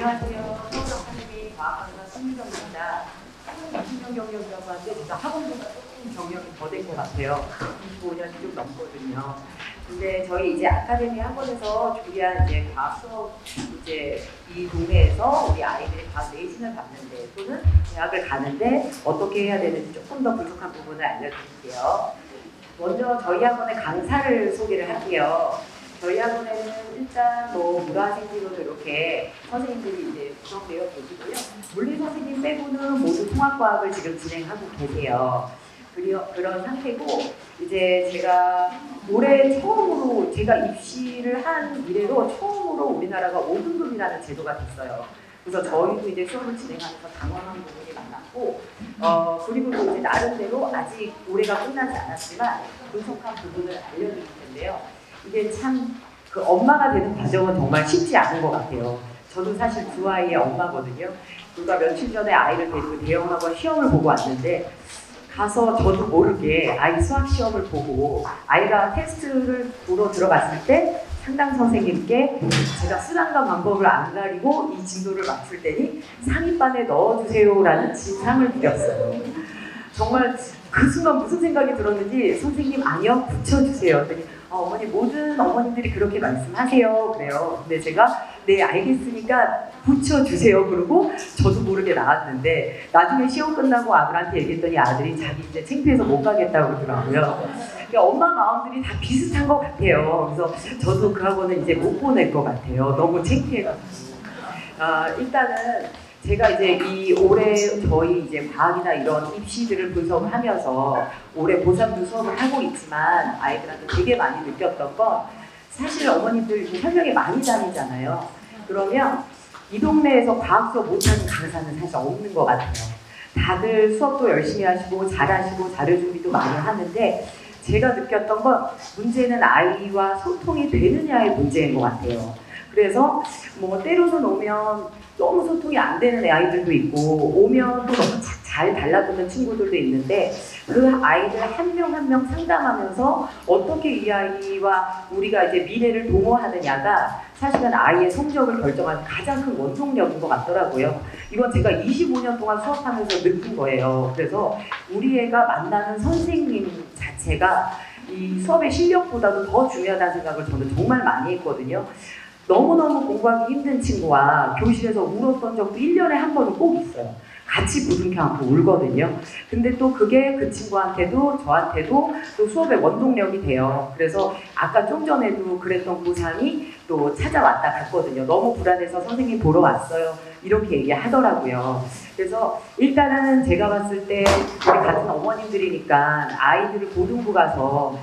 안녕하세요. 서울아카데미 과학관사 손미정입니다. 20년 경력이라고 하는데 제가 학원보다 조금 경력이 더 된 것 같아요. 25년이 좀 넘거든요. 근데 저희 이제 아카데미 학원에서 준비한 이제 과학 수업 이제 이 동네에서 우리 아이들이 과학 내신을 받는데 또는 대학을 가는데 어떻게 해야 되는지 조금 더 부족한 부분을 알려드릴게요. 먼저 저희 학원의 강사를 소개를 할게요. 저희 학원에는 일단 물화생지로도 이렇게 선생님들이 이제 구성되어 계시고요. 물리 선생님 빼고는 모두 통합과학을 지금 진행하고 계세요. 그런 상태고, 이제 제가 올해 처음으로 제가 입시를 한 이래로 처음으로 우리나라가 5등급이라는 제도가 됐어요. 그래서 저희도 이제 수업을 진행하면서 당황한 부분이 많았고, 그리고 또 이제 나름대로 아직 올해가 끝나지 않았지만 분석한 부분을 알려드릴 텐데요. 이게 참 그 엄마가 되는 과정은 정말 쉽지 않은 것 같아요. 저도 사실 두 아이의 엄마거든요. 불과 며칠 전에 아이를 데리고 대형학원 시험을 보고 왔는데 가서 저도 모르게 아이 수학 시험을 보고 아이가 테스트를 보러 들어갔을 때 상담 선생님께 제가 수단과 방법을 안 가리고 이 진도를 맞출 때니 상위반에 넣어주세요라는 진상을 드렸어요. 정말 그 순간 무슨 생각이 들었는지 선생님 아니요 붙여주세요. 그랬더니 어머니 모든 어머님들이 그렇게 말씀하세요. 그래요. 근데 제가 네 알겠으니까 붙여주세요. 그러고 저도 모르게 나왔는데 나중에 시험 끝나고 아들한테 얘기했더니 아들이 자기 이제 창피해서 못 가겠다고 그러더라고요. 그러니까 엄마 마음들이 다 비슷한 것 같아요. 그래서 저도 그 학원은 이제 못 보낼 것 같아요. 너무 창피해가지고. 일단은 제가 이제 이 올해 저희 이제 과학이나 이런 입시들을 분석을 하면서 올해 고3도 수업을 하고 있지만 아이들한테 되게 많이 느꼈던 건 사실 어머님들 설명회 많이 다니잖아요. 그러면 이 동네에서 과학 수업 못하는 강사는 사실 없는 것 같아요. 다들 수업도 열심히 하시고 잘하시고 자료 준비도 많이 하는데 제가 느꼈던 건 문제는 아이와 소통이 되느냐의 문제인 것 같아요. 그래서 때로는 오면 너무 소통이 안 되는 아이들도 있고 오면 또 너무 잘 달라붙는 친구들도 있는데 그 아이들 한 명 한 명 상담하면서 어떻게 이 아이와 우리가 이제 미래를 동호하느냐가 사실은 아이의 성적을 결정하는 가장 큰 원동력인 것 같더라고요. 이건 제가 25년 동안 수업하면서 느낀 거예요. 그래서 우리 애가 만나는 선생님 자체가 이 수업의 실력보다도 더 중요하다는 생각을 저는 정말 많이 했거든요. 너무너무 공부하기 힘든 친구와 교실에서 울었던 적도 1년에 한 번은 꼭 있어요. 같이 부둥켜 안고 울거든요. 근데 또 그게 그 친구한테도 저한테도 또 수업의 원동력이 돼요. 그래서 아까 좀 전에도 그랬던 고3이 또 찾아왔다 갔거든요. 너무 불안해서 선생님 보러 왔어요. 이렇게 얘기하더라고요. 그래서 일단은 제가 봤을 때 우리 같은 어머님들이니까 아이들을 고등부 가서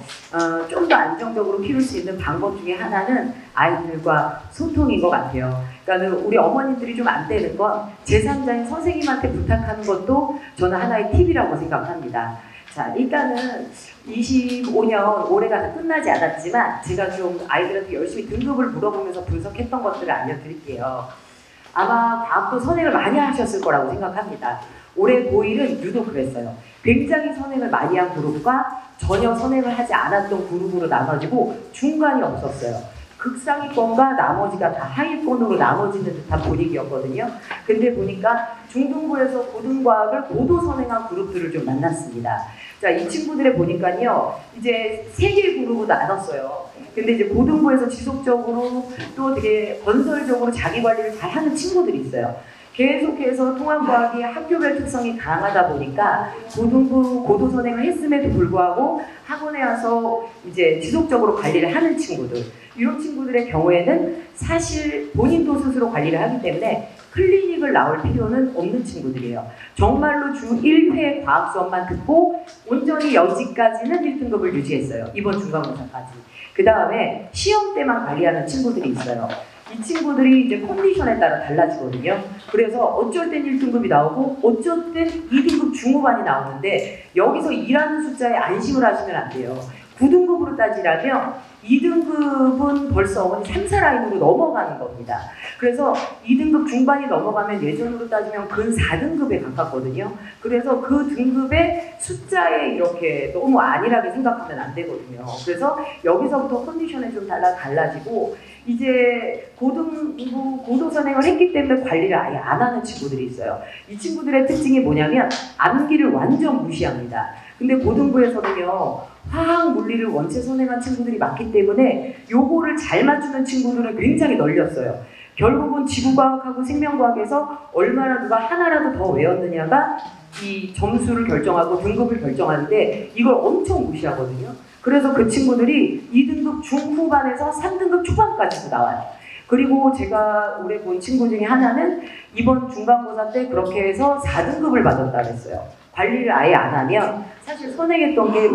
좀 더 안정적으로 키울 수 있는 방법 중에 하나는 아이들과 소통인 것 같아요. 그러니까 우리 어머님들이 좀 안 되는 건 제3자인 선생님한테 부탁하는 것도 저는 하나의 팁이라고 생각합니다. 자, 일단은 25년 올해가 다 끝나지 않았지만 제가 좀 아이들한테 열심히 등급을 물어보면서 분석했던 것들을 알려드릴게요. 아마 과학도 선행을 많이 하셨을 거라고 생각합니다. 올해 고1은 유독 그랬어요. 굉장히 선행을 많이 한 그룹과 전혀 선행을 하지 않았던 그룹으로 나눠지고 중간이 없었어요. 극상위권과 나머지가 다 하위권으로 나눠지는 듯한 분위기였거든요. 근데 보니까 중등부에서 고등과학을 고도 선행한 그룹들을 좀 만났습니다. 자, 이 친구들의 보니까요, 이제 3개의 그룹으로 나눴어요. 근데 이제 고등부에서 지속적으로 또 되게 건설적으로 자기 관리를 잘 하는 친구들이 있어요. 계속해서 통합과학이 학교별 특성이 강하다 보니까 고등부 고도 선행을 했음에도 불구하고 학원에 와서 이제 지속적으로 관리를 하는 친구들, 이런 친구들의 경우에는 사실 본인도 스스로 관리를 하기 때문에 클리닉을 나올 필요는 없는 친구들이에요. 정말로 주 1회 과학 수업만 듣고 온전히 여지까지는 1등급을 유지했어요. 이번 중간고사까지. 그 다음에 시험 때만 관리하는 친구들이 있어요. 이 친구들이 이제 컨디션에 따라 달라지거든요. 그래서 어쩔 땐 1등급이 나오고 어쩔 땐 2등급 중후반이 나오는데 여기서 2라는 숫자에 안심을 하시면 안 돼요. 9등급으로 따지라면 2등급은 벌써 어머니 3, 4라인으로 넘어가는 겁니다. 그래서 2등급 중반이 넘어가면 예전으로 따지면 근 4등급에 가깝거든요. 그래서 그 등급의 숫자에 이렇게 너무 안일하게 생각하면 안 되거든요. 그래서 여기서부터 컨디션이 좀 달라지고 이제 고등부 고도 선행을 했기 때문에 관리를 아예 안 하는 친구들이 있어요. 이 친구들의 특징이 뭐냐면 암기를 완전 무시합니다. 근데 고등부에서는요, 화학 물리를 원체 선행한 친구들이 많기 때문에 요거를 잘 맞추는 친구들은 굉장히 널렸어요. 결국은 지구과학하고 생명과학에서 얼마나 누가 하나라도 더 외웠느냐가 이 점수를 결정하고 등급을 결정하는데 이걸 엄청 무시하거든요. 그래서 그 친구들이 2등급 중후반에서 3등급 초반까지도 나와요. 그리고 제가 올해 본 친구 중에 하나는 이번 중간고사 때 그렇게 해서 4등급을 받았다 그랬어요. 관리를 아예 안 하면 사실 선행했던 게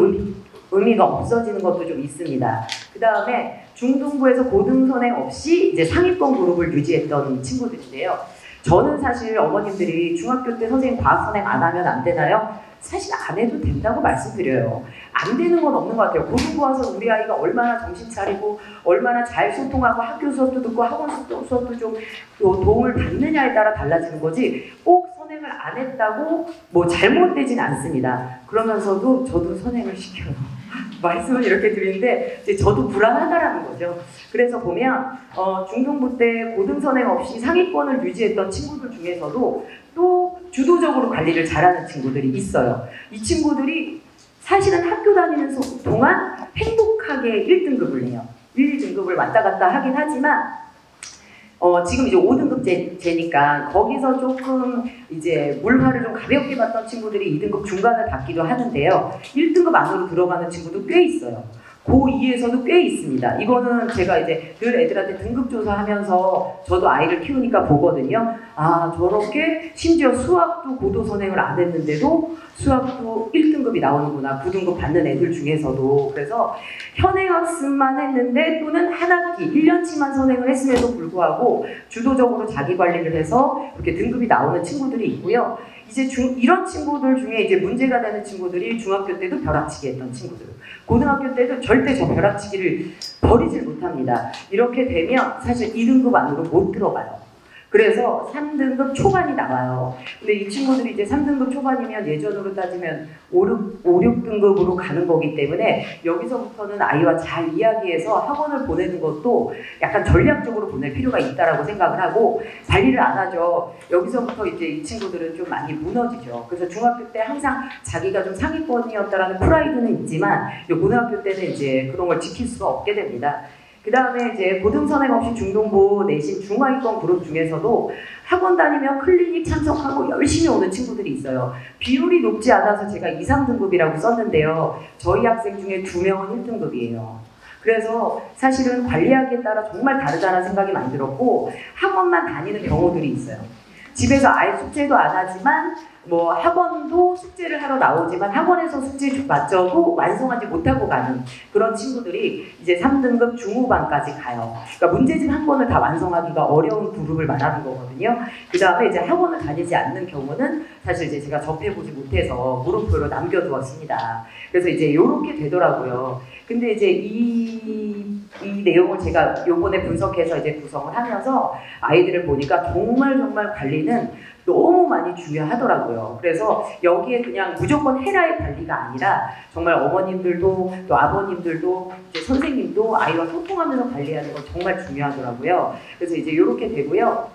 의미가 없어지는 것도 좀 있습니다. 그 다음에 중등부에서 고등 선행 없이 이제 상위권 그룹을 유지했던 친구들인데요. 저는 사실 어머님들이 중학교 때 선생님 과학 선행 안 하면 안 되나요? 사실 안 해도 된다고 말씀드려요. 안 되는 건 없는 것 같아요. 고등부 와서 우리 아이가 얼마나 정신 차리고 얼마나 잘 소통하고 학교 수업도 듣고 학원 수업도 좀 도움을 받느냐에 따라 달라지는 거지 꼭 선행을 안 했다고 뭐 잘못되진 않습니다. 그러면서도 저도 선행을 시켜요. 말씀을 이렇게 드리는데 이제 저도 불안하다라는 거죠. 그래서 보면 중등부 때 고등 선행 없이 상위권을 유지했던 친구들 중에서도 또 주도적으로 관리를 잘하는 친구들이 있어요. 이 친구들이 사실은 학교 다니는 동안 행복하게 1등급을 해요. 1, 2등급을 왔다 갔다 하긴 하지만 지금 이제 5등급제니까 거기서 조금 이제 물화를 좀 가볍게 받던 친구들이 2등급 중간을 받기도 하는데요. 1등급 안으로 들어가는 친구도 꽤 있어요. 고2에서도 꽤 있습니다. 이거는 제가 이제 늘 애들한테 등급조사하면서 저도 아이를 키우니까 보거든요. 아, 저렇게 심지어 수학도 고도 선행을 안 했는데도 수학도 1등급이 나오는구나. 9등급 받는 애들 중에서도. 그래서 현행학습만 했는데 또는 한 학기 1년치만 선행을 했음에도 불구하고 주도적으로 자기 관리를 해서 이렇게 등급이 나오는 친구들이 있고요. 이제 이런 친구들 중에 이제 문제가 되는 친구들이 중학교 때도 벼락치기 했던 친구들, 고등학교 때도 절대 저 벼락치기를 버리질 못합니다. 이렇게 되면 사실 2등급 안으로 못 들어가요. 그래서 3등급 초반이 나와요. 근데 이 친구들이 이제 3등급 초반이면 예전으로 따지면 5, 6등급으로 가는 거기 때문에 여기서부터는 아이와 잘 이야기해서 학원을 보내는 것도 약간 전략적으로 보낼 필요가 있다라고 생각을 하고 관리를 안 하죠. 여기서부터 이제 이 친구들은 좀 많이 무너지죠. 그래서 중학교 때 항상 자기가 좀 상위권이었다라는 프라이드는 있지만 고등학교 때는 이제 그런 걸 지킬 수가 없게 됩니다. 그 다음에 이제 고등선행 없이 중등부 내신 중하위권 그룹 중에서도 학원 다니며 클리닉 참석하고 열심히 오는 친구들이 있어요. 비율이 높지 않아서 제가 2, 3등급이라고 썼는데요. 저희 학생 중에 2명은 1등급이에요. 그래서 사실은 관리하기에 따라 정말 다르다는 생각이 많이 들었고 학원만 다니는 경우들이 있어요. 집에서 아예 숙제도 안 하지만 뭐 학원도 숙제를 하러 나오지만 학원에서 숙제마저도 완성하지 못하고 가는 그런 친구들이 이제 3등급 중후반까지 가요. 그러니까 문제집 한 권을 다 완성하기가 어려운 그룹을 말하는 거거든요. 그 다음에 이제 학원을 다니지 않는 경우는 사실 이제 제가 접해보지 못해서 물음표로 남겨두었습니다. 그래서 이제 이렇게 되더라고요. 근데 이제 이 내용을 제가 요번에 분석해서 이제 구성을 하면서 아이들을 보니까 정말 관리는 너무 많이 중요하더라고요. 그래서 여기에 그냥 무조건 해라의 관리가 아니라 정말 어머님들도 또 아버님들도 이제 선생님도 아이와 소통하면서 관리하는 건 정말 중요하더라고요. 그래서 이제 이렇게 되고요.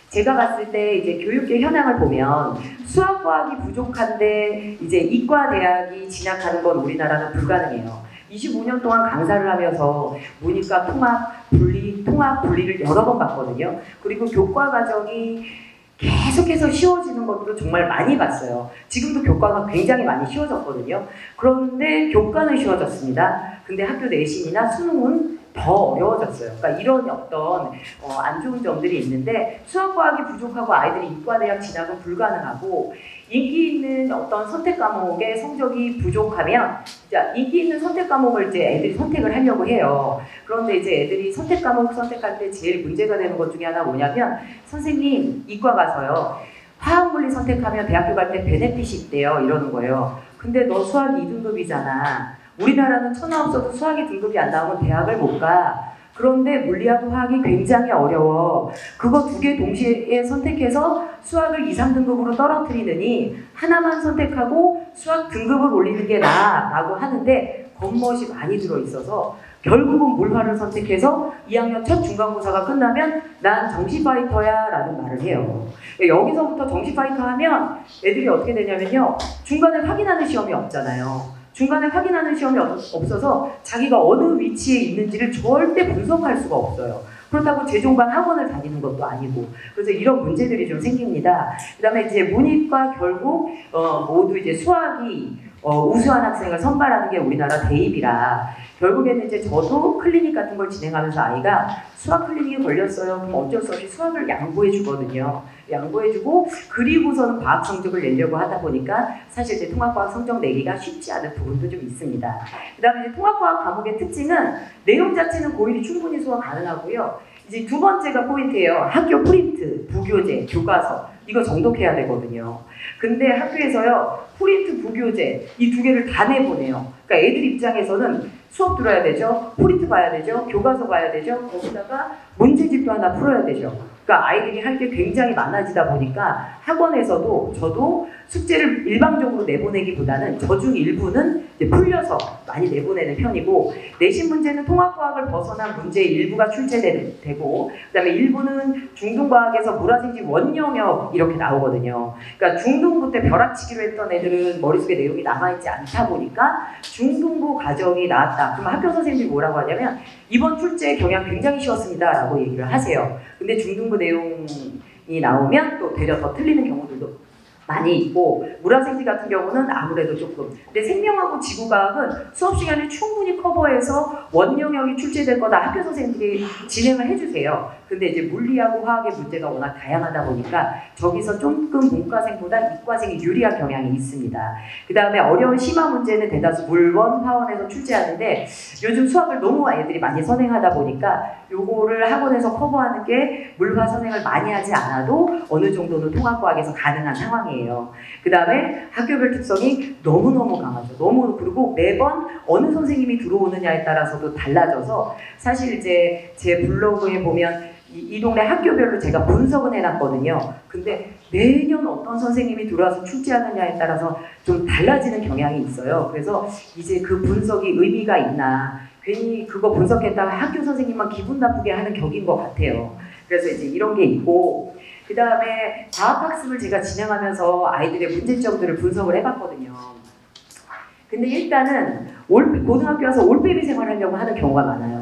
제가 봤을 때 이제 교육계 현황을 보면 수학과학이 부족한데 이제 이과대학이 진학하는 건 우리나라는 불가능해요. 25년 동안 강사를 하면서 문이과 통합, 분리를 여러 번 봤거든요. 그리고 교과 과정이 계속해서 쉬워지는 것도 정말 많이 봤어요. 지금도 교과가 굉장히 많이 쉬워졌거든요. 그런데 교과는 쉬워졌습니다. 근데 학교 내신이나 수능은 더 어려워졌어요. 그러니까 이런 어떤 안 좋은 점들이 있는데 수학과학이 부족하고 아이들이 이과대학 진학은 불가능하고 인기 있는 어떤 선택 과목의 성적이 부족하면 인기 있는 선택 과목을 이제 애들이 선택을 하려고 해요. 그런데 이제 애들이 선택 과목 선택할 때 제일 문제가 되는 것 중에 하나 뭐냐면 선생님 이과 가서요. 화학물리 선택하면 대학교 갈 때 베네핏이 있대요. 이러는 거예요. 근데 너 수학 2등급이잖아. 우리나라는 천하 없어도 수학이 등급이 안 나오면 대학을 못 가. 그런데 물리하고 화학이 굉장히 어려워. 그거 두 개 동시에 선택해서 수학을 2, 3등급으로 떨어뜨리느니 하나만 선택하고 수학 등급을 올리는 게 나아 라고 하는데 겉멋이 많이 들어있어서 결국은 물화를 선택해서 2학년 첫 중간고사가 끝나면 난 정시파이터야 라는 말을 해요. 여기서부터 정시파이터 하면 애들이 어떻게 되냐면요. 중간에 확인하는 시험이 없잖아요. 중간에 확인하는 시험이 없어서 자기가 어느 위치에 있는지를 절대 분석할 수가 없어요. 그렇다고 재종반 학원을 다니는 것도 아니고. 그래서 이런 문제들이 좀 생깁니다. 그 다음에 이제 문이과 결국 모두 이제 수학이 우수한 학생을 선발하는 게 우리나라 대입이라 결국에는 이제 저도 클리닉 같은 걸 진행하면서 아이가 수학 클리닉에 걸렸어요. 그럼 어쩔 수 없이 수학을 양보해 주거든요. 양보해 주고 그리고서는 과학 성적을 내려고 하다 보니까 사실 이제 통합과학 성적 내기가 쉽지 않은 부분도 좀 있습니다. 그 다음에 이제 통합과학 과목의 특징은 내용 자체는 고1이 충분히 소화 가능하고요. 이제 두 번째가 포인트예요. 학교 프린트, 부교재, 교과서 이거 정독해야 되거든요. 근데 학교에서요. 프린트, 부교재 이 두 개를 다 내보내요. 그러니까 애들 입장에서는 수업 들어야 되죠. 프린트 봐야 되죠. 교과서 봐야 되죠. 거기다가 문제집도 하나 풀어야 되죠. 그러니까 아이들이 할 게 굉장히 많아지다 보니까 학원에서도 저도 숙제를 일방적으로 내보내기보다는 저중 일부는 이제 풀려서 많이 내보내는 편이고 내신 문제는 통합과학을 벗어난 문제의 일부가 출제되고 그다음에 일부는 중등과학에서 물화생지 원영역 이렇게 나오거든요. 그러니까 중등부 때 벼락치기로 했던 애들은 머릿속에 내용이 남아있지 않다 보니까 중등부 과정이 나왔다. 그럼 학교 선생님들이 뭐라고 하냐면 이번 출제 경향 굉장히 쉬웠습니다 라고 얘기를 하세요. 근데 중등부 내용이 나오면 또 되려 더 틀리는 경우들도 많이 있고 물화생지 같은 경우는 아무래도 조금 근데 생명하고 지구과학은 수업 시간을 충분히 커버해서 원영역이 출제될 거다 학교 선생님들이 진행을 해주세요. 근데 이제 물리하고 화학의 문제가 워낙 다양하다 보니까 저기서 조금 문과생보다 이과생이 유리한 경향이 있습니다. 그 다음에 어려운 심화 문제는 대다수 물원, 화원에서 출제하는데 요즘 수학을 너무 애들이 많이 선행하다 보니까 요거를 학원에서 커버하는 게 물화 선행을 많이 하지 않아도 어느 정도는 통합과학에서 가능한 상황이에요. 그 다음에 학교별 특성이 너무너무 강하죠. 그리고 매번 어느 선생님이 들어오느냐에 따라서도 달라져서 사실 이제 제 블로그에 보면 이 동네 학교별로 제가 분석은 해놨거든요. 근데 매년 어떤 선생님이 들어와서 출제하느냐에 따라서 좀 달라지는 경향이 있어요. 그래서 이제 그 분석이 의미가 있나 괜히 그거 분석했다가 학교 선생님만 기분 나쁘게 하는 격인 것 같아요. 그래서 이제 이런 게 있고 그 다음에 과학학습을 제가 진행하면서 아이들의 문제점들을 분석을 해봤거든요. 근데 일단은 고등학교 와서 올빼미 생활하려고 하는 경우가 많아요.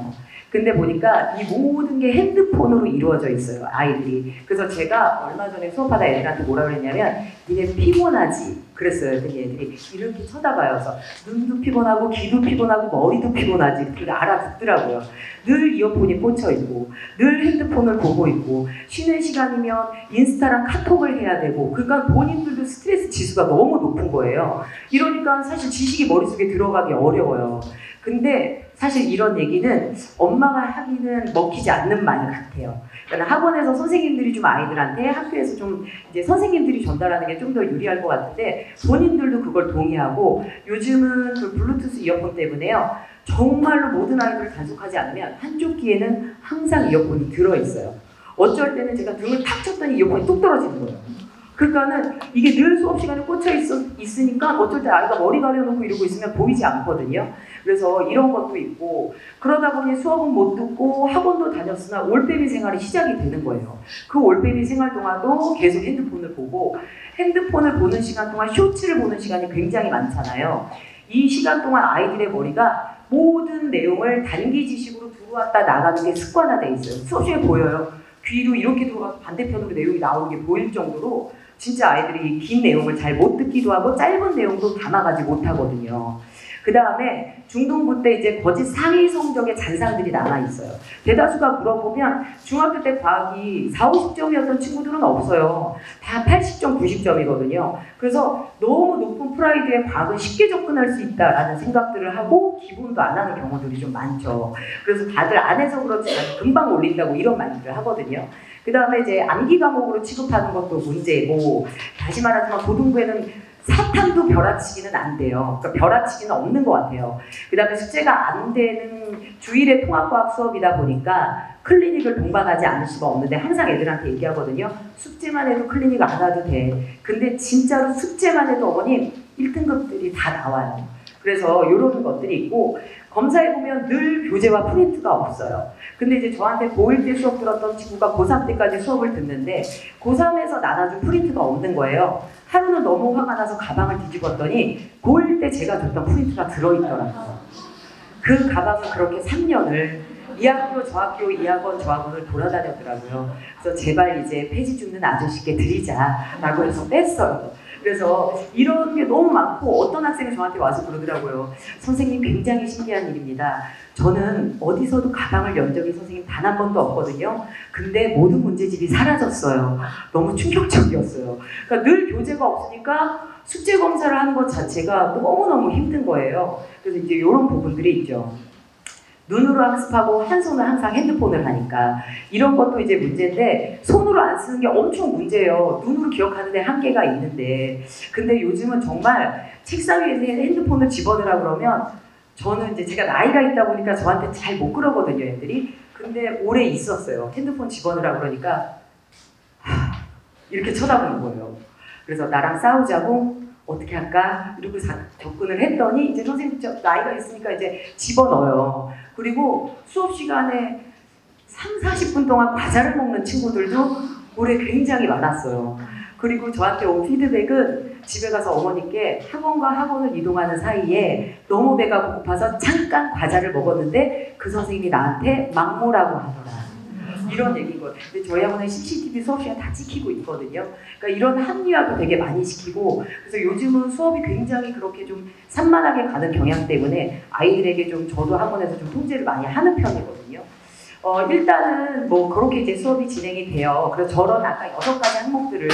근데 보니까 이 모든 게 핸드폰으로 이루어져 있어요, 아이들이. 그래서 제가 얼마 전에 수업하다 애들한테 뭐라 그랬냐면 니네 피곤하지? 그랬어요. 그랬더니 애들이 이렇게 쳐다봐요. 그래서 눈도 피곤하고 귀도 피곤하고 머리도 피곤하지. 그걸 알아듣더라고요. 늘 이어폰이 꽂혀있고 늘 핸드폰을 보고 있고 쉬는 시간이면 인스타랑 카톡을 해야 되고 그러니까 본인들도 스트레스 지수가 너무 높은 거예요. 이러니까 사실 지식이 머릿속에 들어가기 어려워요. 근데 사실 이런 얘기는 엄마가 하기는 먹히지 않는 말 같아요. 그러니까 학원에서 선생님들이 좀 아이들한테 학교에서 좀 이제 선생님들이 전달하는 게 좀 더 유리할 것 같은데 본인들도 그걸 동의하고 요즘은 그 블루투스 이어폰 때문에요. 정말로 모든 아이들을 단속하지 않으면 한쪽 귀에는 항상 이어폰이 들어있어요. 어쩔 때는 제가 등을 탁 쳤더니 이어폰이 뚝 떨어지는 거예요. 그러니까는 이게 늘 수업 시간에 꽂혀 있으니까 어쩔 때 아이가 머리 가려놓고 이러고 있으면 보이지 않거든요. 그래서 이런 것도 있고 그러다 보니 수업은 못 듣고 학원도 다녔으나 올빼미 생활이 시작이 되는 거예요. 그 올빼미 생활 동안도 계속 핸드폰을 보고 핸드폰을 보는 시간 동안 쇼츠를 보는 시간이 굉장히 많잖아요. 이 시간 동안 아이들의 머리가 모든 내용을 단기 지식으로 들어왔다 나가는 게 습관화돼 있어요. 수업 시간에 보여요. 귀로 이렇게 들어가서 반대편으로 내용이 나오는 게 보일 정도로 진짜 아이들이 긴 내용을 잘 못 듣기도 하고 짧은 내용도 담아가지 못하거든요. 그 다음에 중등부 때 이제 거짓 상위 성적의 잔상들이 남아있어요. 대다수가 물어보면 중학교 때 과학이 40, 50점이었던 친구들은 없어요. 다 80점, 90점이거든요. 그래서 너무 높은 프라이드의 과학은 쉽게 접근할 수 있다라는 생각들을 하고 기본도 안 하는 경우들이 좀 많죠. 그래서 다들 안 해서 그렇지 금방 올린다고 이런 말들을 하거든요. 그 다음에 이제 암기 과목으로 취급하는 것도 문제고 다시 말하지만 고등부에는 사탐도 벼락치기는 안 돼요. 그러니까 벼락치기는 없는 것 같아요. 그 다음에 숙제가 안 되는 주일에 통합과학 수업이다 보니까 클리닉을 동반하지 않을 수가 없는데 항상 애들한테 얘기하거든요. 숙제만 해도 클리닉 안 와도 돼. 근데 진짜로 숙제만 해도 어머님 1등급들이 다 나와요. 그래서 이런 것들이 있고 검사해보면 늘 교재와 프린트가 없어요. 근데 이제 저한테 고1 때 수업 들었던 친구가 고3 때까지 수업을 듣는데 고3에서 나눠준 프린트가 없는 거예요. 하루는 너무 화가 나서 가방을 뒤집었더니 고1 때 제가 줬던 프린트가 들어있더라고요. 그 가방은 그렇게 3년을 이 학교 저 학교 이 학원 저 학원을 돌아다녔더라고요. 그래서 제발 이제 폐지 줍는 아저씨께 드리자라고 해서 뺐어요. 그래서 이런 게 너무 많고 어떤 학생이 저한테 와서 그러더라고요. 선생님 굉장히 신기한 일입니다. 저는 어디서도 가방을 연 적이 선생님 단 한 번도 없거든요. 근데 모든 문제집이 사라졌어요. 너무 충격적이었어요. 그러니까 늘 교재가 없으니까 숙제 검사를 하는 것 자체가 너무너무 힘든 거예요. 그래서 이제 이런 부분들이 있죠. 눈으로 학습하고 한 손은 항상 핸드폰을 하니까 이런 것도 이제 문제인데 손으로 안 쓰는 게 엄청 문제예요. 눈으로 기억하는데 한계가 있는데 근데 요즘은 정말 책상 위에 핸드폰을 집어넣으라 그러면 저는 이제 제가 나이가 있다 보니까 저한테 잘 못 그러거든요, 애들이. 근데 오래 있었어요. 핸드폰 집어넣으라 그러니까 이렇게 쳐다보는 거예요. 그래서 나랑 싸우자고 어떻게 할까? 이러고 접근을 했더니 이제 선생님 나이가 있으니까 이제 집어넣어요. 그리고 수업 시간에 30-40분 동안 과자를 먹는 친구들도 올해 굉장히 많았어요. 그리고 저한테 온 피드백은 집에 가서 어머니께 학원과 학원을 이동하는 사이에 너무 배가 고파서 잠깐 과자를 먹었는데 그 선생님이 나한테 막모라고 하더라. 이런 얘기인 거예요. 근데 저희 학원에 CCTV 수업 시간 다 찍히고 있거든요. 그러니까 이런 합리화도 되게 많이 시키고 그래서 요즘은 수업이 굉장히 그렇게 좀 산만하게 가는 경향 때문에 아이들에게 좀 저도 학원에서 좀 통제를 많이 하는 편이거든요. 일단은 뭐 그렇게 이제 수업이 진행이 돼요. 그래서 저런 아까 6가지 항목들을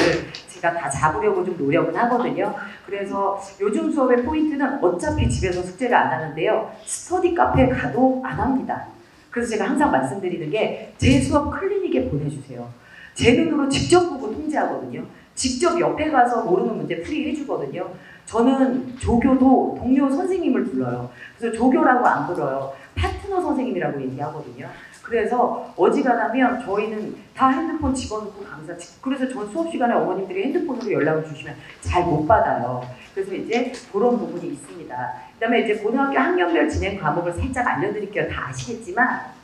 제가 다 잡으려고 좀 노력은 하거든요. 그래서 요즘 수업의 포인트는 어차피 집에서 숙제를 안 하는데요. 스터디 카페에 가도 안 합니다. 그래서 제가 항상 말씀드리는 게 제 수업 클리닉에 보내주세요. 제 눈으로 직접 보고 통제하거든요. 직접 옆에 가서 모르는 문제 풀이해주거든요. 저는 조교도 동료 선생님을 불러요. 그래서 조교라고 안 불러요. 파트너 선생님이라고 얘기하거든요. 그래서 어지간하면 저희는 다 핸드폰 집어넣고 강사 그래서 전 수업 시간에 어머님들이 핸드폰으로 연락을 주시면 잘 못 받아요. 그래서 이제 그런 부분이 있습니다. 그 다음에 이제 고등학교 학년별 진행 과목을 살짝 알려드릴게요. 다 아시겠지만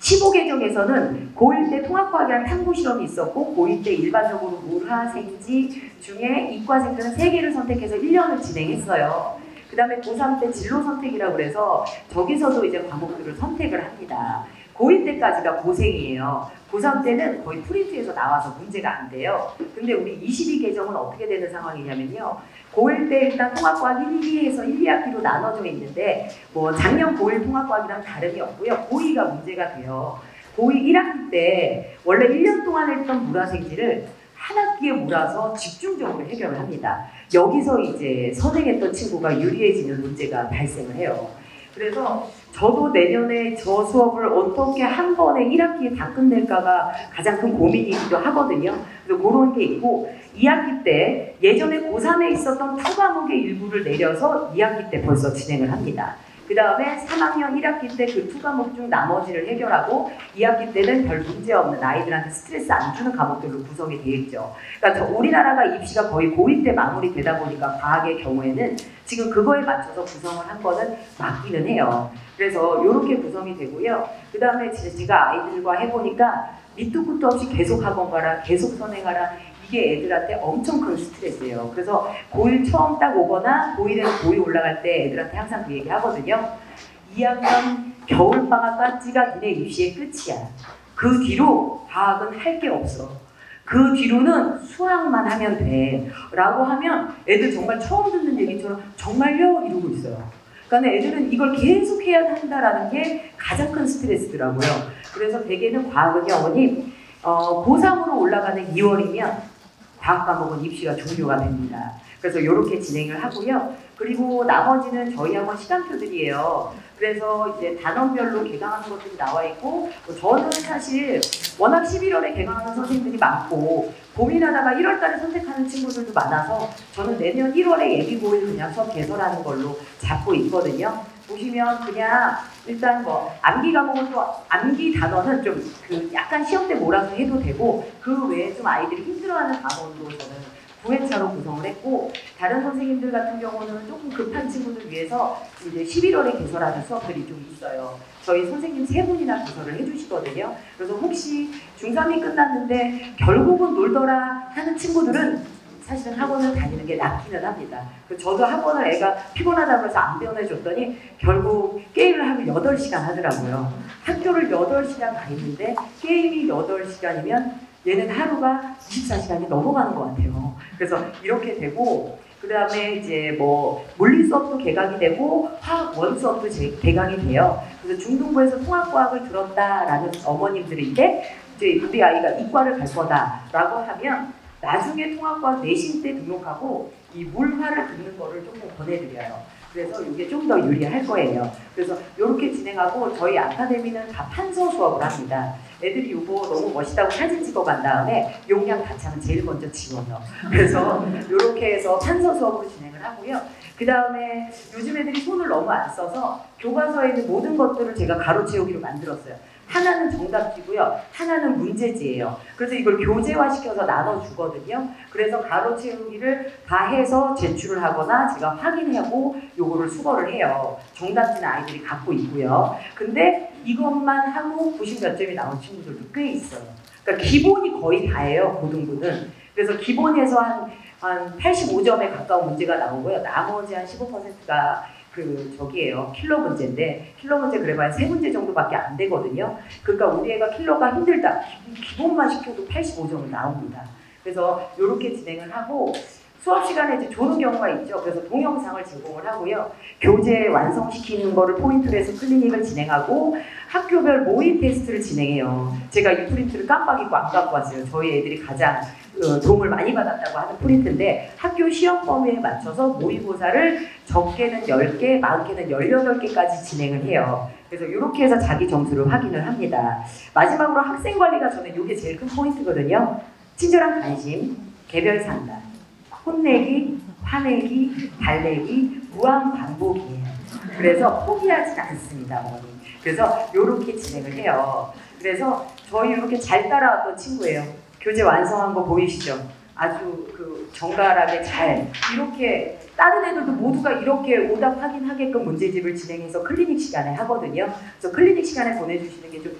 15개정에서는 고1 때 통합과학이랑 탐구 실험이 있었고 고2 때 일반적으로 물화, 생지 중에 이과생들은 3개를 선택해서 1년을 진행했어요. 그 다음에 고3 때 진로 선택이라고 그래서 저기서도 이제 과목들을 선택을 합니다. 고1 때까지가 고생이에요. 고3 때는 거의 프린트에서 나와서 문제가 안 돼요. 근데 우리 22개정은 어떻게 되는 상황이냐면요. 고1 때 일단 통합과학 1, 2에서 1, 2학기로 나눠져 있는데 뭐 작년 고1 통합과학이랑 다름이 없고요. 고2가 문제가 돼요. 고2 1학기 때 원래 1년 동안 했던 물화생지를 한 학기에 몰아서 집중적으로 해결을 합니다. 여기서 이제 선행했던 친구가 유리해지는 문제가 발생을 해요. 그래서 저도 내년에 저 수업을 어떻게 한 번에 1학기에 다 끝낼까가 가장 큰 고민이기도 하거든요. 그래서 그런 게 있고 2학기 때 예전에 고3에 있었던 2과목의 일부를 내려서 2학기 때 벌써 진행을 합니다. 그 다음에 3학년 1학기 때 그 2과목 중 나머지를 해결하고 2학기 때는 별 문제 없는 아이들한테 스트레스 안 주는 과목들로 구성이 되어 있죠. 그러니까 우리나라가 입시가 거의 고2 때 마무리되다 보니까 과학의 경우에는 지금 그거에 맞춰서 구성을 한 거는 맞기는 해요. 그래서 이렇게 구성이 되고요. 그 다음에 제가 아이들과 해보니까 밑도 끝도 없이 계속 학원 가라, 계속 선행하라. 이게 애들한테 엄청 큰 스트레스예요. 그래서 고1 처음 딱 오거나 고1에서 고2 올라갈 때 애들한테 항상 그 얘기 하거든요. 2학년 겨울방학까지가 니네 입시의 끝이야. 그 뒤로 과학은 할 게 없어. 그 뒤로는 수학만 하면 돼. 라고 하면 애들 정말 처음 듣는 얘기처럼 정말요? 이러고 있어요. 그러니까 애들은 이걸 계속 해야 한다라는 게 가장 큰 스트레스더라고요. 그래서 대개는 과학은요, 어머님, 고3으로 올라가는 2월이면 과학 과목은 입시가 종료가 됩니다. 그래서 이렇게 진행을 하고요. 그리고 나머지는 저희 학원 시간표들이에요. 그래서 이제 단원별로 개강하는 것들이 나와 있고, 저는 사실 워낙 11월에 개강하는 선생님들이 많고 고민하다가 1월달에 선택하는 친구들도 많아서 저는 내년 1월에 예비고일 그냥 수업 개설하는 걸로 잡고 있거든요. 보시면 그냥 일단 뭐 암기 과목은 또 암기 단원은 좀 그 약간 시험 때 몰아서 해도 되고 그 외에 좀 아이들이 힘들어하는 과목으로 저는 9회차로 구성을 했고 다른 선생님들 같은 경우는 조금 급한 친구들 위해서 이제 11월에 개설하는 수업들이 좀 있어요. 저희 선생님 3분이나 개설을 해주시거든요. 그래서 혹시 중3이 끝났는데 결국은 놀더라 하는 친구들은 사실은 학원을 다니는 게 낫기는 합니다. 저도 학원을 애가 피곤하다고 해서 안 배워내줬더니 결국 게임을 하면 8시간 하더라고요. 학교를 8시간 가 있는데 게임이 8시간이면 얘는 하루가 24시간이 넘어가는 것 같아요. 그래서 이렇게 되고 그 다음에 이제 뭐 물리 수업도 개강이 되고 화학 원 수업도 개강이 돼요. 그래서 중등부에서 통합과학을 들었다라는 어머님들인데 이제 우리 아이가 이과를 갈 거다라고 하면 나중에 통합과학 내신 때 등록하고 이 물화를 듣는 거를 조금 권해드려요. 그래서 이게 좀 더 유리할 거예요. 그래서 이렇게 진행하고 저희 아카데미는 다 판서 수업을 합니다. 애들이 이거 너무 멋있다고 사진 찍어간 다음에 용량 가차는 제일 먼저 지워요. 그래서 이렇게 해서 판서 수업으로 진행을 하고요. 그 다음에 요즘 애들이 손을 너무 안 써서 교과서에 있는 모든 것들을 제가 가로채우기로 만들었어요. 하나는 정답지고요. 하나는 문제지예요. 그래서 이걸 교재화시켜서 나눠주거든요. 그래서 가로채우기를 다 해서 제출을 하거나 제가 확인하고 요거를 수거를 해요. 정답지는 아이들이 갖고 있고요. 근데 이것만 하고 90 몇 점이 나온 친구들도 꽤 있어요. 그러니까 기본이 거의 다예요. 고등부는. 그래서 기본에서 한 85점에 가까운 문제가 나오고요. 나머지 한 15%가 저기예요. 킬러 문제인데 킬러 문제 그래봐야 3문제 정도밖에 안 되거든요. 그러니까 우리 애가 킬러가 힘들다. 기본만 시켜도 85점은 나옵니다. 그래서 이렇게 진행을 하고 수업 시간에 이제 조는 경우가 있죠. 그래서 동영상을 제공을 하고요. 교재 완성시키는 거를 포인트로 해서 클리닉을 진행하고 학교별 모의 테스트를 진행해요. 제가 이 프린트를 깜빡 잊고 안 갖고 왔어요. 저희 애들이 가장 도움을 많이 받았다고 하는 프린트인데 학교 시험 범위에 맞춰서 모의고사를 적게는 10개, 많게는 18개까지 진행을 해요. 그래서 이렇게 해서 자기 점수를 확인을 합니다. 마지막으로 학생 관리가 저는 이게 제일 큰 포인트거든요. 친절한 관심, 개별 상담, 혼내기, 화내기, 달래기, 무한 반복이에요. 그래서 포기하지 않습니다, 어머니. 그래서 이렇게 진행을 해요. 그래서 저희 이렇게 잘 따라왔던 친구예요. 교재 완성한 거 보이시죠? 아주 정갈하게 잘 이렇게 다른 애들도 모두가 이렇게 오답 확인하게끔 문제집을 진행해서 클리닉 시간에 하거든요. 그래서 클리닉 시간에 보내주시는 게 좀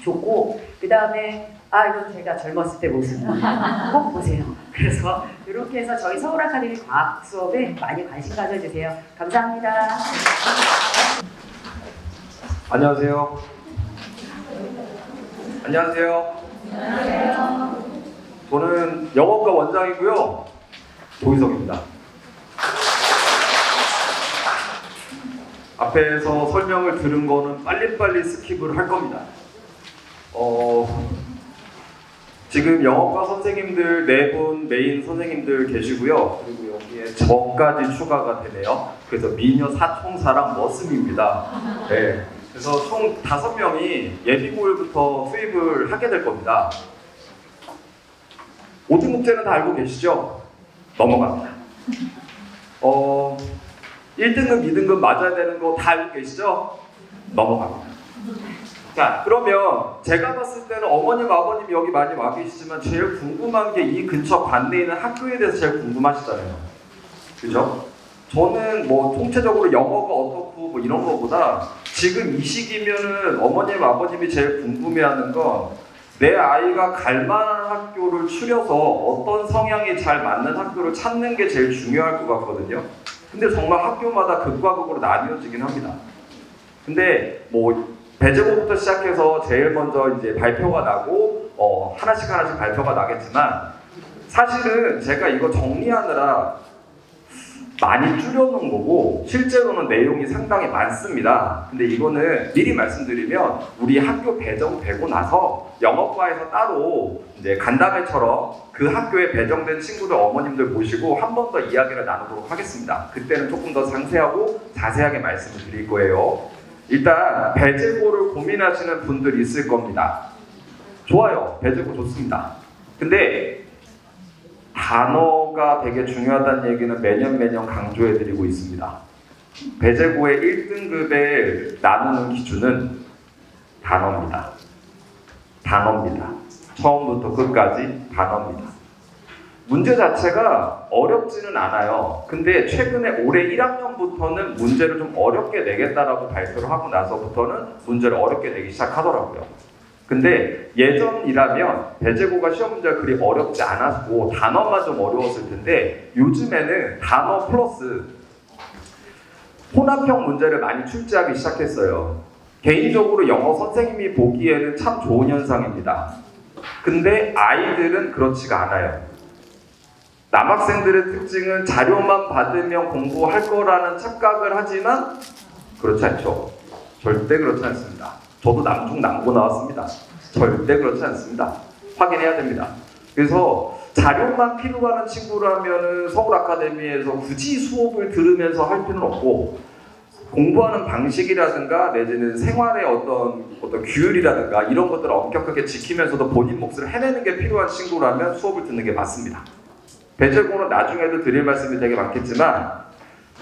좋고 그 다음에 이건 제가 젊었을 때 모습 꼭 보세요. 그래서 이렇게 해서 저희 서울 아카데미 과학 수업에 많이 관심 가져주세요. 감사합니다. 안녕하세요. 안녕하세요. 저는 영어과 원장이고요. 조희석입니다. 앞에서 설명을 들은 거는 빨리빨리 스킵을 할 겁니다. 지금 영어과 선생님들 4분 메인 선생님들 계시고요. 그리고 여기에 저까지 추가가 되네요. 그래서 미녀 사총사랑 머슴입니다. 네. 그래서 총 5명이 예비고일부터 수입을 하게 될 겁니다. 모든 문제는 다 알고 계시죠? 넘어갑니다. 1등급, 2등급 맞아야 되는 거 다 알고 계시죠? 넘어갑니다. 자, 그러면 제가 봤을 때는 어머님, 아버님 여기 많이 와 계시지만 제일 궁금한 게 이 근처 관내에 있는 학교에 대해서 제일 궁금하시잖아요. 그죠? 저는 뭐 총체적으로 영어가 어떻고 뭐 이런 거보다 지금 이 시기면은 어머님, 아버님이 제일 궁금해하는 건 내 아이가 갈 만한 학교를 추려서 어떤 성향이 잘 맞는 학교를 찾는 게 제일 중요할 것 같거든요. 근데 정말 학교마다 극과 극으로 나뉘어지긴 합니다. 근데 뭐 배제고부터 시작해서 제일 먼저 이제 발표가 나고 하나씩 발표가 나겠지만 사실은 제가 이거 정리하느라 많이 줄여놓은 거고 실제로는 내용이 상당히 많습니다. 근데 이거는 미리 말씀드리면 우리 학교 배정되고 나서 영어과에서 따로 이제 간담회처럼 그 학교에 배정된 친구들 어머님들 모시고 한 번 더 이야기를 나누도록 하겠습니다. 그때는 조금 더 상세하고 자세하게 말씀을 드릴 거예요. 일단 배제고를 고민하시는 분들이 있을 겁니다. 좋아요. 배제고 좋습니다. 근데 단어가 되게 중요하다는 얘기는 매년 강조해드리고 있습니다. 배제고의 1등급에 나누는 기준은 단어입니다. 단어입니다. 처음부터 끝까지 단어입니다. 문제 자체가 어렵지는 않아요. 근데 최근에 올해 1학년부터는 문제를 좀 어렵게 내겠다라고 발표를 하고 나서부터는 문제를 어렵게 내기 시작하더라고요. 근데 예전이라면 배제고가 시험 문제가 그리 어렵지 않았고 단어만 좀 어려웠을 텐데 요즘에는 단어 플러스 혼합형 문제를 많이 출제하기 시작했어요. 개인적으로 영어 선생님이 보기에는 참 좋은 현상입니다. 근데 아이들은 그렇지가 않아요. 남학생들의 특징은 자료만 받으면 공부할 거라는 착각을 하지만 그렇지 않죠. 절대 그렇지 않습니다. 저도 남중 남고 나왔습니다. 절대 그렇지 않습니다. 확인해야 됩니다. 그래서 자료만 필요한 친구라면 서울 아카데미에서 굳이 수업을 들으면서 할 필요는 없고 공부하는 방식이라든가 내지는 생활의 어떤 규율이라든가 이런 것들을 엄격하게 지키면서도 본인 몫을 해내는 게 필요한 친구라면 수업을 듣는 게 맞습니다. 배제고는 나중에도 드릴 말씀이 되게 많겠지만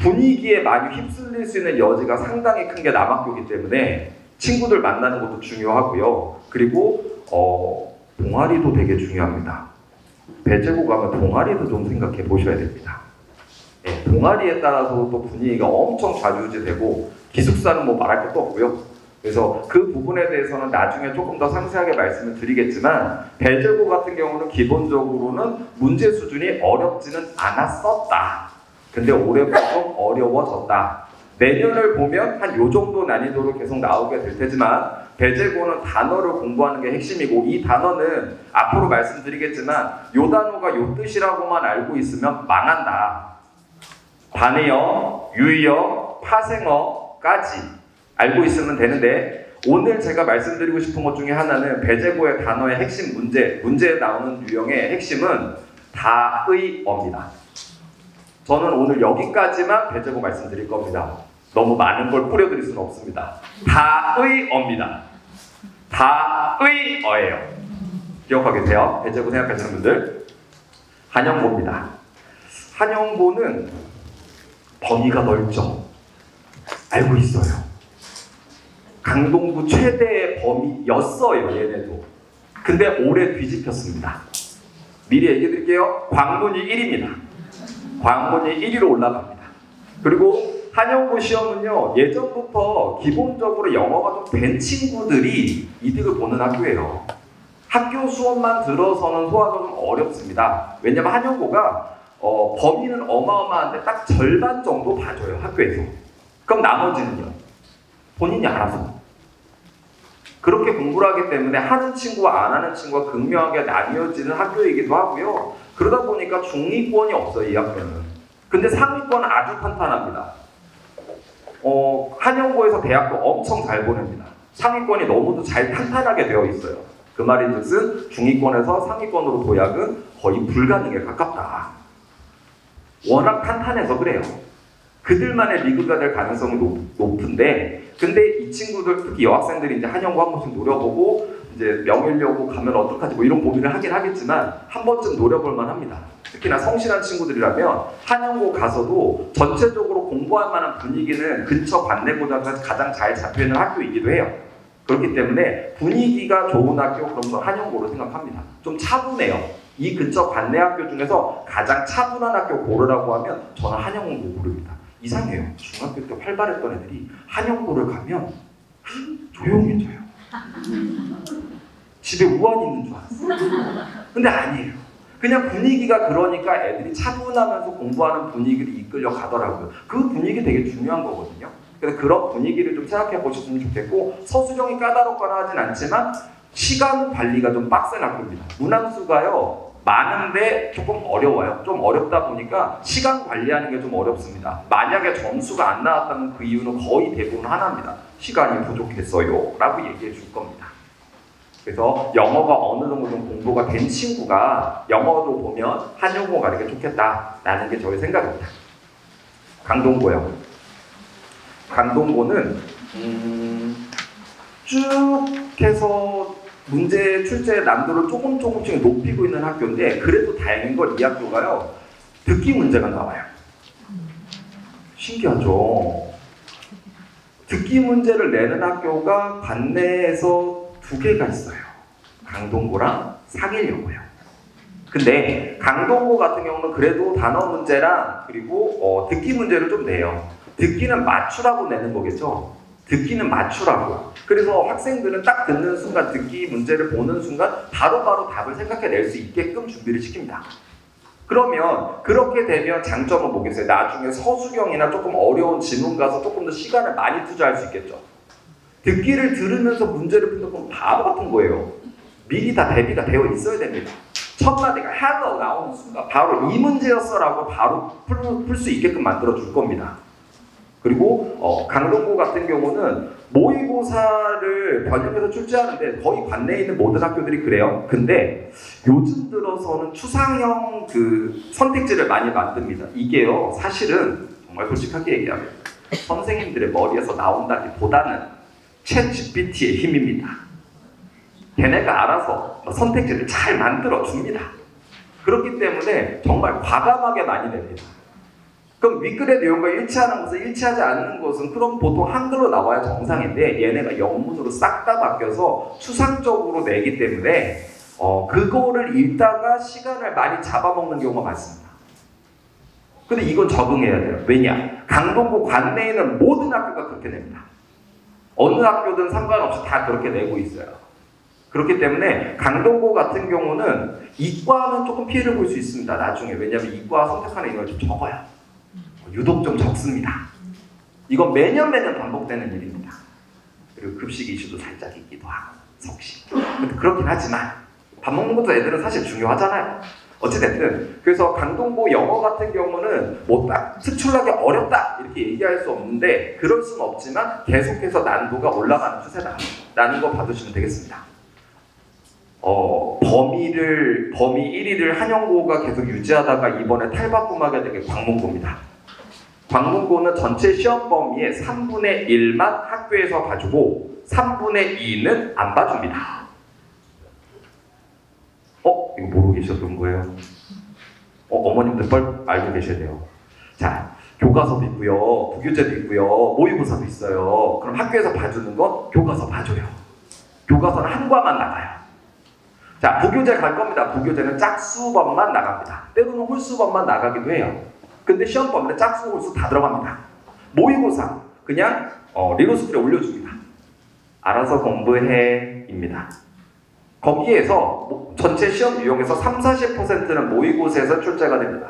분위기에 많이 휩쓸릴 수 있는 여지가 상당히 큰 게 남학교이기 때문에 친구들 만나는 것도 중요하고요. 그리고 동아리도 되게 중요합니다. 배제고 가면 동아리도 좀 생각해 보셔야 됩니다. 네, 동아리에 따라서 또 분위기가 엄청 좌지우지되고 기숙사는 뭐 말할 것도 없고요. 그래서 그 부분에 대해서는 나중에 조금 더 상세하게 말씀을 드리겠지만 배제고 같은 경우는 기본적으로는 문제 수준이 어렵지는 않았었다. 근데 올해부터 좀 어려워졌다. 내년을 보면 한 요 정도 난이도로 계속 나오게 될 테지만 배제고는 단어를 공부하는 게 핵심이고 이 단어는 앞으로 말씀드리겠지만 요 단어가 요 뜻이라고만 알고 있으면 망한다. 단어요, 유의어, 파생어까지 알고 있으면 되는데 오늘 제가 말씀드리고 싶은 것 중에 하나는 배제고의 단어의 핵심 문제에 나오는 유형의 핵심은 다의어입니다. 저는 오늘 여기까지만 배제고 말씀드릴 겁니다. 너무 많은 걸 뿌려드릴 수는 없습니다. 다의어입니다. 다의어예요. 기억하게 돼요. 배제고 생각하시는 분들. 한영고입니다. 한영고는 범위가 넓죠. 알고 있어요. 강동구 최대의 범위였어요. 얘네도. 근데 올해 뒤집혔습니다. 미리 얘기해 드릴게요. 광문이 1위입니다. 광문이 1위로 올라갑니다. 그리고 한영고 시험은요. 예전부터 기본적으로 영어가 좀 된 친구들이 이득을 보는 학교예요. 학교 수업만 들어서는 소화가 좀 어렵습니다. 왜냐면 한영고가 범위는 어마어마한데 딱 절반 정도 봐줘요. 학교에서. 그럼 나머지는요. 본인이 알아서. 그렇게 공부를 하기 때문에 하는 친구와 안 하는 친구가 극명하게 나뉘어지는 학교이기도 하고요. 그러다 보니까 중위권이 없어요. 이 학교는. 근데 상위권은 아주 탄탄합니다. 한영고에서 대학도 엄청 잘 보냅니다. 상위권이 너무도 잘 탄탄하게 되어 있어요. 그 말인즉슨 중위권에서 상위권으로 도약은 거의 불가능에 가깝다. 워낙 탄탄해서 그래요. 그들만의 리그가 될 가능성이 높은데 근데 이 친구들 특히 여학생들이 이제 한영고 한 번씩 노려보고 이제 명일여고 가면 어떡하지 뭐 이런 고민을 하긴 하겠지만 한 번쯤 노려볼 만합니다. 특히나 성실한 친구들이라면 한영고 가서도 전체적으로 공부할 만한 분위기는 근처 관내고등학교에서 가장 잘 잡혀있는 학교이기도 해요. 그렇기 때문에 분위기가 좋은 학교 그러면 한영고로 생각합니다. 좀 차분해요. 이 근처 관내 학교 중에서 가장 차분한 학교 고르라고 하면 저는 한영고 고릅니다. 이상해요. 중학교 때 활발했던 애들이 한영고를 가면 조용해져요. 집에 우환이 있는 줄 알았어요. 근데 아니에요. 그냥 분위기가 그러니까 애들이 차분하면서 공부하는 분위기를 이끌려 가더라고요. 그 분위기 되게 중요한 거거든요. 그래서 그런 분위기를 좀 생각해 보셨으면 좋겠고 서술형이 까다롭거나 하진 않지만 시간 관리가 좀 빡센 학교입니다. 문항수가요. 많은데 조금 어려워요. 좀 어렵다 보니까 시간 관리하는 게 좀 어렵습니다. 만약에 점수가 안 나왔다면 그 이유는 거의 대부분 하나입니다. 시간이 부족했어요 라고 얘기해 줄 겁니다. 그래서 영어가 어느 정도 좀 공부가 된 친구가 영어로 보면 한영고 가는 게 좋겠다라는 게 저의 생각입니다. 강동고요. 강동고는 쭉 해서 문제 출제 난도를 조금씩 높이고 있는 학교인데 그래도 다행인 건 이 학교가요. 듣기 문제가 나와요. 신기하죠? 듣기 문제를 내는 학교가 관내에서 2개가 있어요. 강동고랑 상일여고요. 근데 강동고 같은 경우는 그래도 단어 문제랑 그리고 듣기 문제를 좀 내요. 듣기는 맞추라고 내는 거겠죠. 듣기는 맞추라고. 그래서 학생들은 딱 듣는 순간, 듣기 문제를 보는 순간 바로바로 답을 생각해낼 수 있게끔 준비를 시킵니다. 그러면 그렇게 되면 장점은 뭐겠어요? 나중에 서술형이나 조금 어려운 지문 가서 조금 더 시간을 많이 투자할 수 있겠죠. 듣기를 들으면서 문제를 푸는 건 바보 같은 거예요. 미리 다 대비가 되어 있어야 됩니다. 첫 마디가 hello 나오는 순간 바로 이 문제였어 라고 바로 풀 수 있게끔 만들어 줄 겁니다. 그리고 강동고 같은 경우는 모의고사를 변형해서 출제하는데 거의 관내에 있는 모든 학교들이 그래요. 근데 요즘 들어서는 추상형 그 선택지를 많이 만듭니다. 이게요, 사실은 정말 솔직하게 얘기하면 선생님들의 머리에서 나온다기보다는 챗 GPT의 힘입니다. 걔네가 알아서 선택지를 잘 만들어 줍니다. 그렇기 때문에 정말 과감하게 많이 냅니다. 그럼 윗글의 내용과 일치하는 것은, 일치하지 않는 것은 그럼 보통 한글로 나와야 정상인데 얘네가 영문으로 싹 다 바뀌어서 추상적으로 내기 때문에 그거를 읽다가 시간을 많이 잡아먹는 경우가 많습니다. 근데 이건 적응해야 돼요. 왜냐? 강동구 관내에 있는 모든 학교가 그렇게 냅니다. 어느 학교든 상관없이 다 그렇게 내고 있어요. 그렇기 때문에 강동고 같은 경우는 이과는 조금 피해를 볼 수 있습니다. 나중에. 왜냐하면 이과 선택하는 인원이 좀 적어요. 유독 좀 적습니다. 이건 매년 반복되는 일입니다. 그리고 급식 이슈도 살짝 있기도 하고 석식. 그렇긴 하지만 밥 먹는 것도 애들은 사실 중요하잖아요. 어찌됐든 그래서 강동고 영어 같은 경우는 뭐 딱 특출나게 어렵다 이렇게 얘기할 수 없는데 그럴 수는 없지만 계속해서 난도가 올라가는 추세다 라는 거 봐두시면 되겠습니다. 범위 1위를 한영고가 계속 유지하다가 이번에 탈바꿈하게 된 게 광문고입니다. 광문고는 전체 시험 범위의 3분의 1만 학교에서 봐주고 3분의 2는 안 봐줍니다. 이거 모르고 계셨던 거예요? 어머님들 빨리 알고 계셔야 돼요. 자, 교과서도 있고요, 부교재도 있고요, 모의고사도 있어요. 그럼 학교에서 봐주는 건 교과서 봐줘요. 교과서는 한 과만 나가요. 자, 부교재 갈 겁니다. 부교재는 짝수법만 나갑니다. 때로는 홀수법만 나가기도 해요. 근데 시험 범위는 짝수, 홀수 다 들어갑니다. 모의고사 그냥 리로스쿨에 올려줍니다. 알아서 공부해입니다. 거기에서 전체 시험 유형에서 30-40%는 모의고사에서 출제가 됩니다.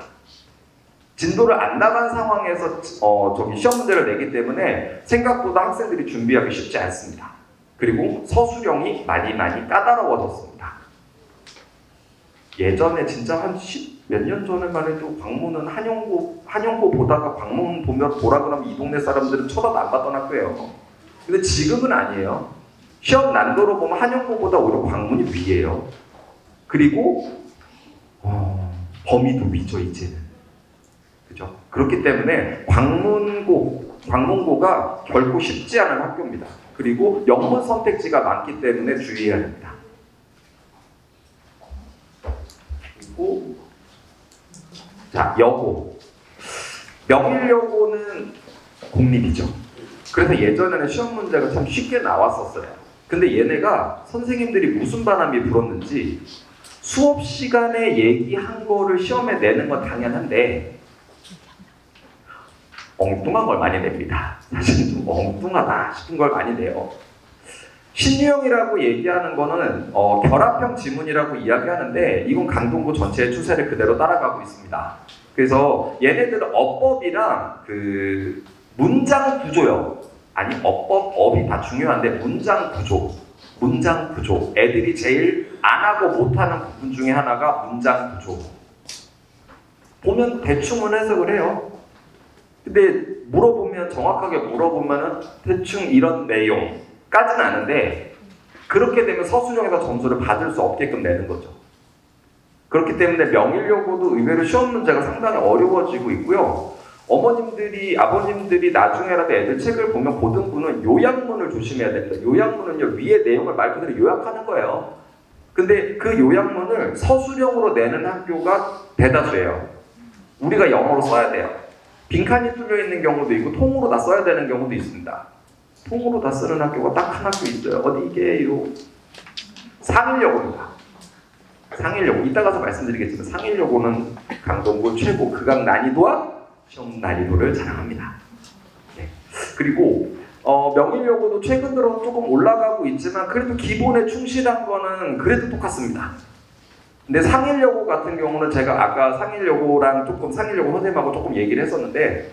진도를 안 나간 상황에서 시험 문제를 내기 때문에 생각보다 학생들이 준비하기 쉽지 않습니다. 그리고 서술형이 많이 까다로워졌습니다. 예전에 진짜 한 몇 년 전에만 해도 광문은 한영고 보다가 광문 보라 그러면 이 동네 사람들은 쳐다도 안 봤던 학교예요. 근데 지금은 아니에요. 시험 난도로 보면 한영고보다 오히려 광문이 위에요. 그리고 범위도 위죠 이제는. 그죠? 그렇기 때문에 광문고가 결코 쉽지 않은 학교입니다. 그리고 영문 선택지가 많기 때문에 주의해야 됩니다. 그리고 자, 여고. 명일여고는 공립이죠. 그래서 예전에는 시험 문제가 참 쉽게 나왔었어요. 근데 얘네가 선생님들이 무슨 바람이 불었는지 수업 시간에 얘기한 거를 시험에 내는 건 당연한데 엉뚱한 걸 많이 냅니다. 사실 좀 엉뚱하다 싶은 걸 많이 내요. 신유형이라고 얘기하는 거는 결합형 지문이라고 이야기하는데 이건 강동고 전체의 추세를 그대로 따라가고 있습니다. 그래서 얘네들은 어법이랑 그 문장 구조요. 아니 어법이 다 중요한데 문장 구조. 애들이 제일 안 하고 못하는 부분 중에 하나가 문장 구조. 보면 대충은 해석을 해요. 근데 정확하게 물어보면은 대충 이런 내용까지는 아는데 그렇게 되면 서술형에서 점수를 받을 수 없게끔 내는 거죠. 그렇기 때문에 명일여고도 의외로 시험 문제가 상당히 어려워지고 있고요. 아버님들이 나중에라도 애들 책을 보면 고등부는 요약문을 조심해야 됩니다. 요약문은요, 위에 내용을 말 그대로 요약하는 거예요. 근데 그 요약문을 서술형으로 내는 학교가 대다수예요. 우리가 영어로 써야 돼요. 빈칸이 뚫려 있는 경우도 있고 통으로 다 써야 되는 경우도 있습니다. 통으로 다 쓰는 학교가 딱 한 학교 있어요. 어디게요? 상일여고입니다. 상일여고 이따 가서 말씀드리겠지만 상일여고는 강동구 최고 극악 난이도와 시험 난이도를 자랑합니다. 네. 그리고 명일여고도 최근 들어 조금 올라가고 있지만 그래도 기본에 충실한 거는 그래도 똑같습니다. 근데 상일여고 같은 경우는 제가 아까 상일여고 선생님하고 조금 얘기를 했었는데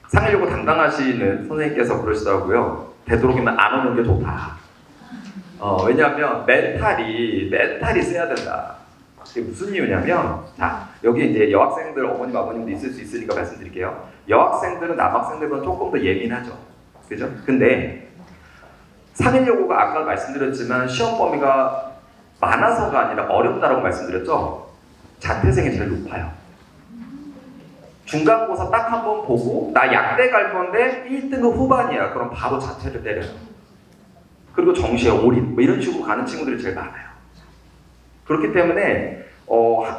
상일여고 담당하시는 선생님께서 그러시더라고요. 되도록이면 안 오는 게 좋다. 왜냐하면 멘탈이 세야 된다. 그게 무슨 이유냐면, 자, 여기 이제 여학생들, 어머님, 아버님도 있을 수 있으니까 말씀드릴게요. 여학생들은 남학생들보다 조금 더 예민하죠. 그죠? 근데 상일여고가 아까 말씀드렸지만 시험 범위가 많아서가 아니라 어렵다라고 말씀드렸죠. 자퇴생이 제일 높아요. 중간고사 딱 한 번 보고 나 약대 갈 건데 1등급 후반이야. 그럼 바로 자퇴를 때려요. 그리고 정시에 올인 뭐 이런 식으로 가는 친구들이 제일 많아요. 그렇기 때문에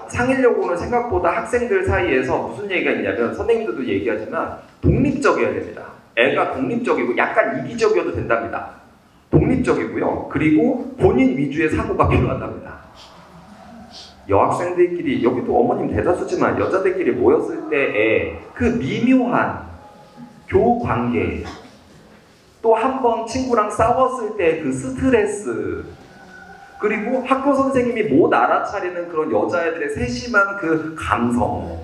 상일여고는 생각보다 학생들 사이에서 무슨 얘기가 있냐면 선생님들도 얘기하지만 독립적이어야 됩니다. 애가 독립적이고 약간 이기적이어도 된답니다. 독립적이고요. 그리고 본인 위주의 사고가 필요하답니다. 여학생들끼리 여기도 어머님 대다수지만 여자들끼리 모였을 때의 그 미묘한 교우 관계 또 한 번 친구랑 싸웠을 때 그 스트레스 그리고 학교 선생님이 못 알아차리는 그런 여자애들의 세심한 그 감성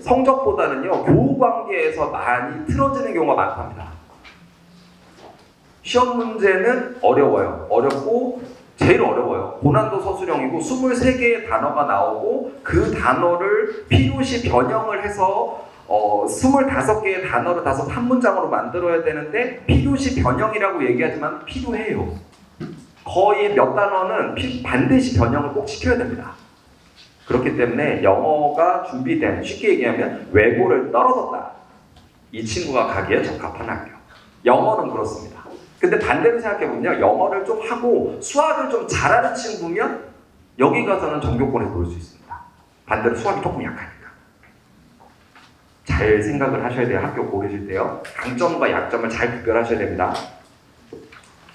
성적보다는요 교우 관계에서 많이 틀어지는 경우가 많답니다. 시험 문제는 어려워요. 어렵고 제일 어려워요. 고난도 서술형이고 23개의 단어가 나오고 그 단어를 필요시 변형을 해서 25개의 단어를 다섯 한 문장으로 만들어야 되는데 필요시 변형이라고 얘기하지만 필요해요. 거의 몇 단어는 반드시 변형을 꼭 시켜야 됩니다. 그렇기 때문에 영어가 준비된 쉽게 얘기하면 외고를 떨어졌다. 이 친구가 가기에 적합한 학교. 영어는 그렇습니다. 근데 반대로 생각해보면 영어를 좀 하고 수학을 좀 잘하는 친구면 여기 가서는 전교권에서 놀 수 있습니다. 반대로 수학이 조금 약하니까. 잘 생각을 하셔야 돼요. 학교 고르실 때요. 강점과 약점을 잘 구별하셔야 됩니다.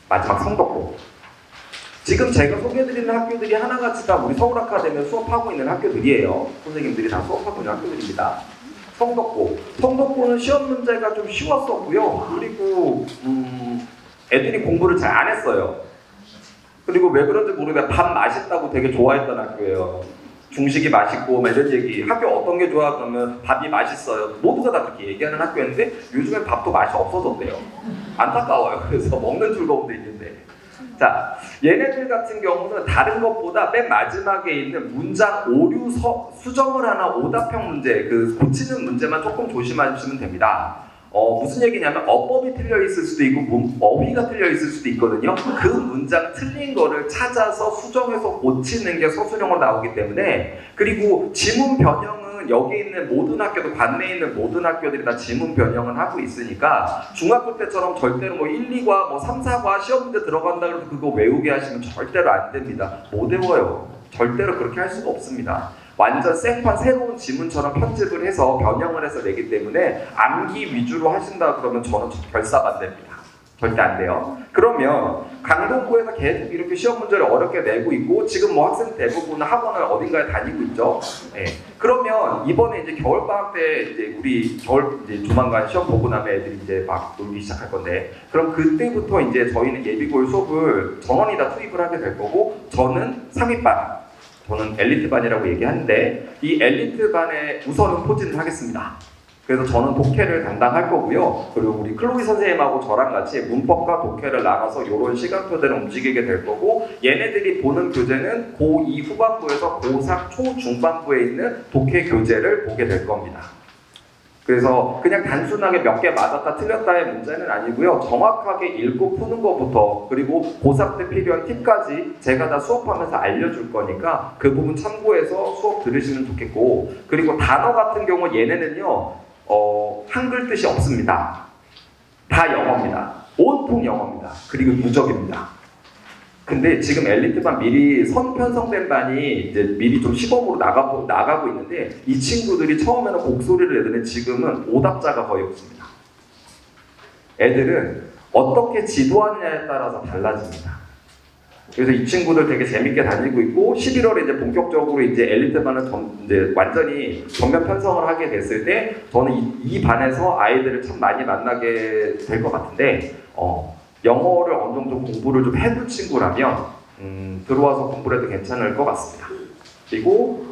마지막 성덕고. 지금 제가 소개해드리는 학교들이 하나같이 다 우리 서울아카데미에 수업하고 있는 학교들이에요. 선생님들이 다 수업하고 있는 학교들입니다. 성덕고. 성덕고는 시험 문제가 좀 쉬웠었고요. 그리고 애들이 공부를 잘 안 했어요. 그리고 왜 그런지 모르겠는데 밥 맛있다고 되게 좋아했던 학교예요. 중식이 맛있고 막 이런 얘기. 학교 어떤 게 좋아? 그러면 밥이 맛있어요. 모두가 다 그렇게 얘기하는 학교였는데 요즘엔 밥도 맛이 없어졌대요. 안타까워요. 그래서 먹는 즐거움도 있는데. 자, 얘네들 같은 경우는 다른 것보다 맨 마지막에 있는 문장 오류 수정을 하나 오답형 문제, 그 고치는 문제만 조금 조심하시면 됩니다. 무슨 얘기냐면 어법이 틀려 있을 수도 있고 어휘가 틀려 있을 수도 있거든요. 그 문장 틀린 거를 찾아서 수정해서 고치는 게 서술형으로 나오기 때문에 그리고 지문 변형은 여기 있는 모든 학교도 관내에 있는 모든 학교들이 다 지문 변형을 하고 있으니까 중학교 때처럼 절대로 뭐 1, 2과 뭐 3, 4과 시험 문제 들어간다 그래서 그거 외우게 하시면 절대로 안 됩니다. 못 외워요. 절대로 그렇게 할 수가 없습니다. 완전 생판 새로운 지문처럼 편집을 해서 변형을 해서 내기 때문에 암기 위주로 하신다 그러면 저는 결사반대입니다. 절대 안 돼요. 그러면 강동구에서 계속 이렇게 시험 문제를 어렵게 내고 있고 지금 뭐 학생 대부분은 학원을 어딘가에 다니고 있죠. 네. 그러면 이번에 이제 겨울방학 때 이제 우리 겨울 이제 조만간 시험 보고 나면 애들이 이제 막 놀기 시작할 건데 그럼 그때부터 이제 저희는 예비고일 수업을 전원이 다 투입을 하게 될 거고 저는 상위반 저는 엘리트반이라고 얘기하는데 이 엘리트반에 우선은 포진을 하겠습니다. 그래서 저는 독해를 담당할 거고요. 그리고 우리 클로이 선생님하고 저랑 같이 문법과 독해를 나눠서 이런 시간표대로 움직이게 될 거고 얘네들이 보는 교재는 고2 후반부에서 고3 초중반부에 있는 독해 교재를 보게 될 겁니다. 그래서 그냥 단순하게 몇 개 맞았다 틀렸다의 문제는 아니고요. 정확하게 읽고 푸는 것부터 그리고 고3 때 필요한 팁까지 제가 다 수업하면서 알려줄 거니까 그 부분 참고해서 수업 들으시면 좋겠고 그리고 단어 같은 경우 얘네는요. 한글 뜻이 없습니다. 다 영어입니다. 온통 영어입니다. 그리고 누적입니다. 근데 지금 엘리트반 미리 선편성된 반이 이제 미리 좀 시범으로 나가고 있는데 이 친구들이 처음에는 곡소리를 내더니 지금은 오답자가 거의 없습니다. 애들은 어떻게 지도하느냐에 따라서 달라집니다. 그래서 이 친구들 되게 재밌게 다니고 있고 11월에 이제 본격적으로 이제 엘리트 반을 이제 완전히 전면 편성을 하게 됐을 때 저는 이 반에서 아이들을 참 많이 만나게 될 것 같은데 영어를 어느 정도 공부를 좀 해둔 친구라면 들어와서 공부를 해도 괜찮을 것 같습니다. 그리고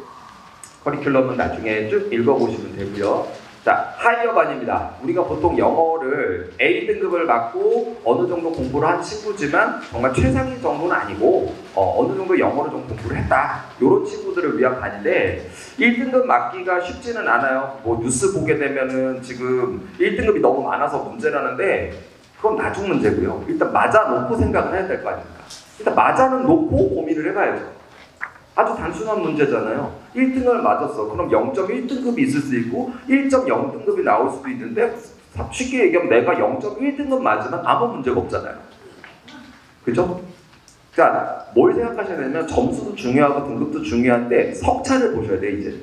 커리큘럼은 나중에 쭉 읽어보시면 되고요. 자, 하이어 반입니다. 우리가 보통 영어를 A등급을 받고 어느 정도 공부를 한 친구지만 정말 최상위 정도는 아니고 어느 정도 영어를 좀 공부를 했다. 이런 친구들을 위한 반인데 1등급 맞기가 쉽지는 않아요. 뭐 뉴스 보게 되면은 지금 1등급이 너무 많아서 문제라는데 그건 나중 문제고요. 일단 맞아놓고 생각을 해야 될 거 아닙니까? 일단 맞아는 놓고 고민을 해봐야죠. 아주 단순한 문제잖아요. 1등을 맞았어. 그럼 0.1등급이 있을 수 있고 1.0등급이 나올 수도 있는데 쉽게 얘기하면 내가 0.1등급 맞으면 아무 문제가 없잖아요. 그죠? 자, 뭘 생각하셔야 되냐면 점수도 중요하고 등급도 중요한데 석차를 보셔야 돼요. 이제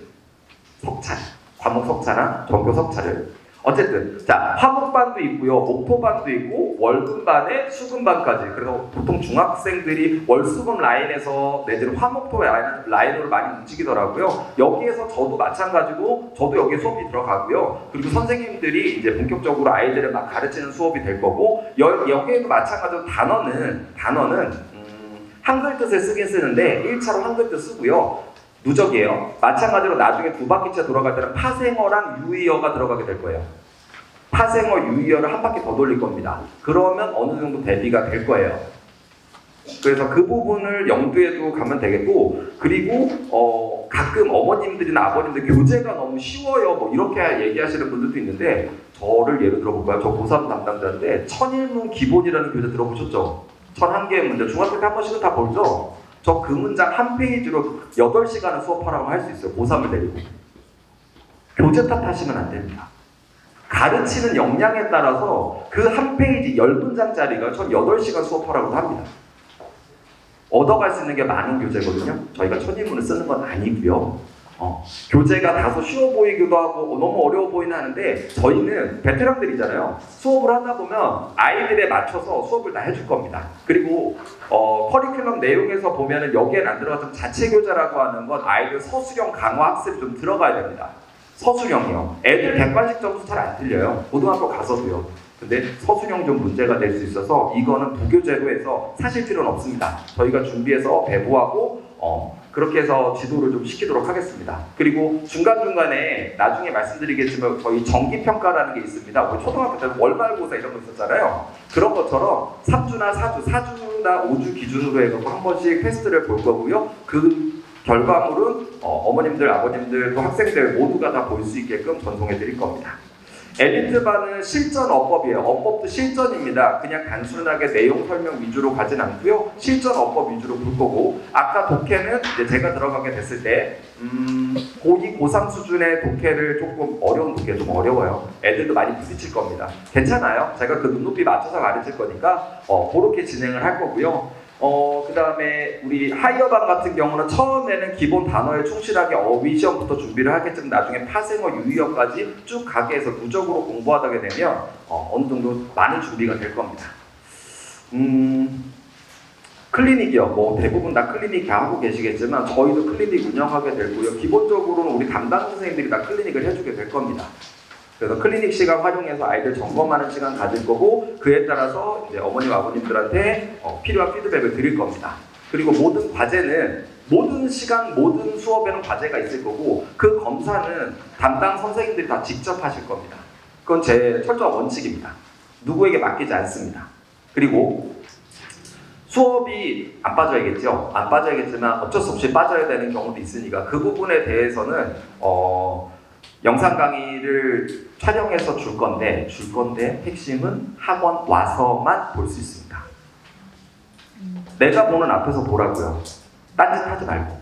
석차, 과목 석차나 전교 석차를. 어쨌든 자, 화목반도 있고요, 목토반도 있고 월금반에 수금반까지. 그래서 보통 중학생들이 월수금 라인에서 내지는 화목토 라인으로 많이 움직이더라고요. 여기에서 저도 마찬가지고 저도 여기에 수업이 들어가고요. 그리고 선생님들이 이제 본격적으로 아이들을 막 가르치는 수업이 될 거고 여기에도 마찬가지로 단어는 한글 뜻을 쓰긴 쓰는데 1차로 한글 뜻 쓰고요. 누적이에요. 마찬가지로 나중에 두 바퀴째 돌아갈 때는 파생어랑 유의어가 들어가게 될 거예요. 파생어, 유의어를 한 바퀴 더 돌릴 겁니다. 그러면 어느 정도 대비가 될 거예요. 그래서 그 부분을 염두에 두고 가면 되겠고, 그리고 가끔 어머님들이나 아버님들 교재가 너무 쉬워요 뭐 이렇게 얘기하시는 분들도 있는데 저를 예로 들어볼까요? 저 고3 담당자인데 천일문 기본이라는 교재 들어보셨죠? 1001개의 문제 중학교 때 한 번씩은 다 보죠? 저 그 문장 한 페이지로 8시간을 수업하라고 할 수 있어요. 고3을 데리고. 교재 탓하시면 안 됩니다. 가르치는 역량에 따라서 그 한 페이지 10문장짜리가 전 8시간 수업하라고 합니다. 얻어갈 수 있는 게 많은 교재거든요. 저희가 천일문을 쓰는 건 아니고요. 교재가 다소 쉬워 보이기도 하고 너무 어려워 보이는 하는데 저희는 베테랑들이잖아요. 수업을 하다 보면 아이들에 맞춰서 수업을 다 해줄 겁니다. 그리고 커리큘럼 내용에서 보면은 여기에는 안 들어가서 자체 교재라고 하는 건 아이들 서술형 강화 학습이 좀 들어가야 됩니다. 서술형이요. 애들 객관식 점수 잘 안 틀려요. 고등학교 가서도요. 근데 서술형 좀 문제가 될 수 있어서 이거는 부교재로 해서 사실 필요는 없습니다. 저희가 준비해서 배부하고 그렇게 해서 지도를 좀 시키도록 하겠습니다. 그리고 중간중간에 나중에 말씀드리겠지만 저희 정기평가라는 게 있습니다. 우리 초등학교 때 월말고사 이런 거 있었잖아요. 그런 것처럼 3주나 4주나 5주 기준으로 해서 한 번씩 테스트를 볼 거고요. 그 결과물은 어머님들, 아버님들, 또 학생들 모두가 다 볼 수 있게끔 전송해 드릴 겁니다. 엘리트반은 실전 어법이에요. 어법도 실전입니다. 그냥 단순하게 내용 설명 위주로 가진 않고요. 실전 어법 위주로 볼 거고, 아까 독해는 이제 제가 들어가게 됐을 때 고2, 고3 수준의 독해를 조금 어려운 독해, 좀 어려워요. 애들도 많이 부딪힐 겁니다. 괜찮아요. 제가 그 눈높이 맞춰서 가르칠 거니까 그렇게 진행을 할 거고요. 그 다음에 우리 하이어반 같은 경우는 처음에는 기본 단어에 충실하게 어휘 시험부터 준비를 하겠지만 나중에 파생어, 유의어까지 쭉 가게 해서 누적으로 공부하게 되면 어느 정도 많은 준비가 될 겁니다. 클리닉이요. 뭐 대부분 다 클리닉 다 하고 계시겠지만 저희도 클리닉 운영하게 되고요. 기본적으로는 우리 담당 선생님들이 다 클리닉을 해주게 될 겁니다. 그래서 클리닉 시간 활용해서 아이들 점검하는 시간 가질 거고 그에 따라서 이제 어머님 아버님들한테 필요한 피드백을 드릴 겁니다. 그리고 모든 과제는 모든 시간 모든 수업에는 과제가 있을 거고 그 검사는 담당 선생님들이 다 직접 하실 겁니다. 그건 제 철저한 원칙입니다. 누구에게 맡기지 않습니다. 그리고 수업이 안 빠져야겠죠. 안 빠져야겠지만 어쩔 수 없이 빠져야 되는 경우도 있으니까 그 부분에 대해서는 영상 강의를 촬영해서 줄 건데 핵심은 학원 와서만 볼 수 있습니다. 내가 보는 앞에서 보라고요. 딴짓 하지 말고.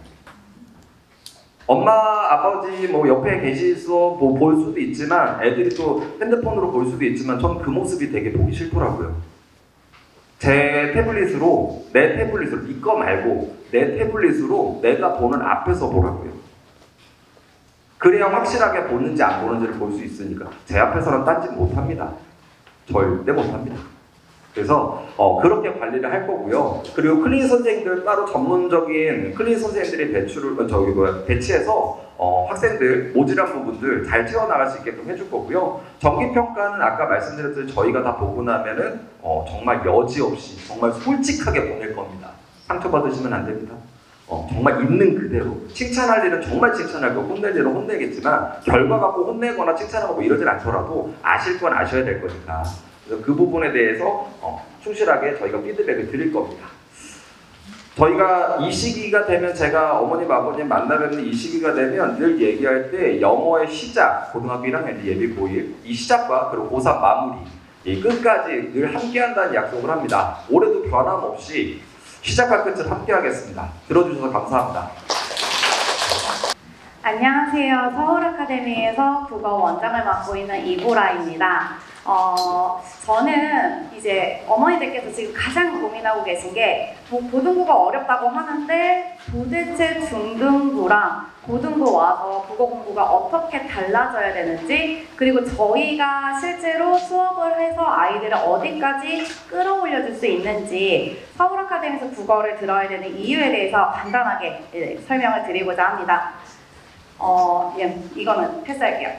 엄마, 아버지 뭐 옆에 계시서 뭐 볼 수도 있지만 애들이 또 핸드폰으로 볼 수도 있지만 저는 그 모습이 되게 보기 싫더라고요. 제 태블릿으로 네 거 말고 내 태블릿으로 내가 보는 앞에서 보라고요. 그래야 확실하게 보는지 안 보는지를 볼 수 있으니까 제 앞에서는 딴짓 못합니다. 절대 못합니다. 그래서 그렇게 관리를 할 거고요. 그리고 클린 선생님들 따로 전문적인 클린 선생님들이 배치해서 학생들 모질한 부분들 잘 채워나갈 수 있게끔 해줄 거고요. 정기평가는 아까 말씀드렸듯이 저희가 다 보고 나면은 정말 여지없이 정말 솔직하게 보낼 겁니다. 상처받으시면 안 됩니다. 정말 있는 그대로 칭찬할 일은 정말 칭찬할 거고 혼낼 일은 혼내겠지만 결과 갖고 혼내거나 칭찬하고 이러진 않더라도 아실 건 아셔야 될 거니까 그래서 그 부분에 대해서 충실하게 저희가 피드백을 드릴 겁니다. 저희가 이 시기가 되면 제가 어머님 아버님 만나뵙는 이 시기가 되면 늘 얘기할 때 영어의 시작 고등학교 1학년 예비 고1 이 시작과 그리고 고3 마무리 이 끝까지 늘 함께한다는 약속을 합니다. 올해도 변함없이 시작과 끝을 함께 하겠습니다. 들어주셔서 감사합니다. 안녕하세요. 서울 아카데미에서 국어 원장을 맡고 있는 이보라입니다. 저는 이제 어머니들께서 지금 가장 고민하고 계신 게 고등부가 어렵다고 하는데 도대체 중등부랑 고등부 와서 국어 공부가 어떻게 달라져야 되는지 그리고 저희가 실제로 수업을 해서 아이들을 어디까지 끌어올려 줄 수 있는지 서울 아카데미에서 국어를 들어야 되는 이유에 대해서 간단하게 설명을 드리고자 합니다. 이거는 패스할게요.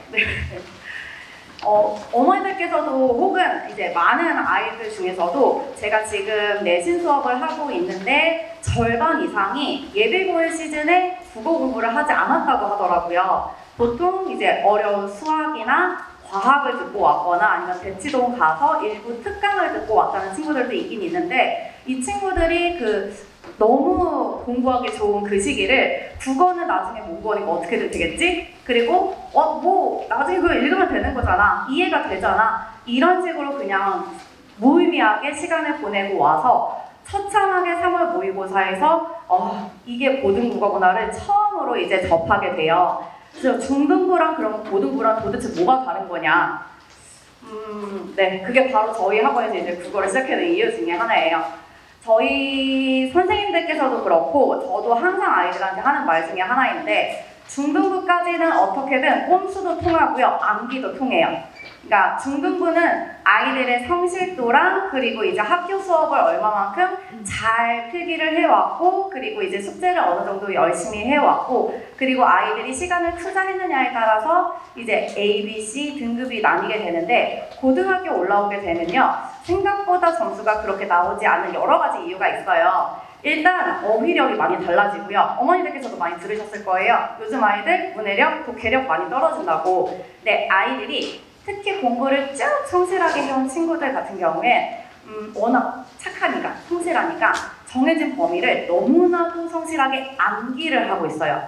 어머니들께서도 혹은 이제 많은 아이들 중에서도 제가 지금 내신 수업을 하고 있는데 절반 이상이 예비고일 시즌에 국어 공부를 하지 않았다고 하더라고요. 보통 이제 어려운 수학이나 과학을 듣고 왔거나 아니면 대치동 가서 일부 특강을 듣고 왔다는 친구들도 있긴 있는데 이 친구들이 너무 공부하기 좋은 그 시기를 국어는 나중에 모국어니까 어떻게든 되겠지? 그리고 나중에 그거 읽으면 되는 거잖아. 이해가 되잖아. 이런 식으로 그냥 무의미하게 시간을 보내고 와서 처참하게 3월 모의고사에서 이게 고등국어구나를 처음으로 이제 접하게 돼요. 그래서 중등부랑 그럼 고등부랑 도대체 뭐가 다른 거냐? 네, 그게 바로 저희 학원에서 이제 국어를 시작하는 이유 중에 하나예요. 저희 선생님들께서도 그렇고 저도 항상 아이들한테 하는 말 중에 하나인데 중등부까지는 어떻게든 꼼수도 통하고요. 암기도 통해요. 그러니까 중등부는 아이들의 성실도랑 그리고 이제 학교 수업을 얼마만큼 잘 필기를 해왔고 그리고 이제 숙제를 어느 정도 열심히 해왔고 그리고 아이들이 시간을 투자했느냐에 따라서 이제 A, B, C 등급이 나뉘게 되는데 고등학교 올라오게 되면요. 생각보다 점수가 그렇게 나오지 않은 여러 가지 이유가 있어요. 일단 어휘력이 많이 달라지고요. 어머니들께서도 많이 들으셨을 거예요. 요즘 아이들 문해력, 독해력 많이 떨어진다고. 근데 아이들이 특히 공부를 쭉 성실하게 해온 친구들 같은 경우에 워낙 착하니까, 성실하니까 정해진 범위를 너무나도 성실하게 암기를 하고 있어요.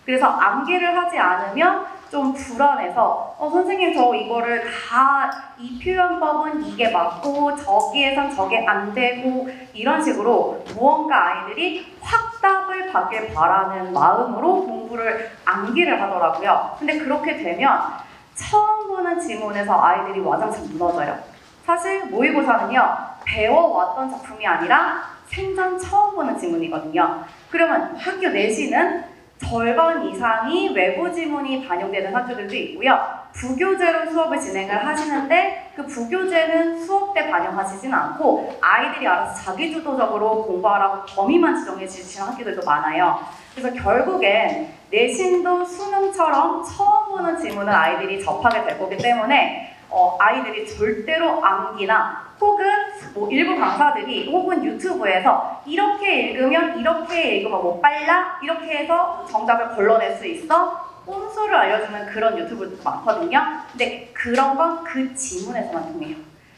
그래서 암기를 하지 않으면 좀 불안해서 선생님 저 이거를 다 이 표현법은 이게 맞고 저기에선 저게 안 되고 이런 식으로 무언가 아이들이 확답을 받길 바라는 마음으로 공부를 암기를 하더라고요. 근데 그렇게 되면 처음 보는 지문에서 아이들이 와장창 무너져요. 사실 모의고사는요. 배워왔던 작품이 아니라 생전 처음 보는 지문이거든요. 그러면 학교 내신은 절반 이상이 외부 지문이 반영되는 학교들도 있고요. 부교재로 수업을 진행을 하시는데 그 부교재는 수업 때 반영하시진 않고 아이들이 알아서 자기주도적으로 공부하라고 범위만 지정해 주시는 학교들도 많아요. 그래서 결국엔 내신도 수능처럼 처음 보는 지문을 아이들이 접하게 될 거기 때문에 아이들이 절대로 암기나 혹은 일부 강사들이 혹은 유튜브에서 이렇게 읽으면 뭐 빨라? 이렇게 해서 정답을 걸러낼 수 있어? 꼼수를 알려주는 그런 유튜브도 많거든요. 근데 그런 건 그 지문에서만 통해요.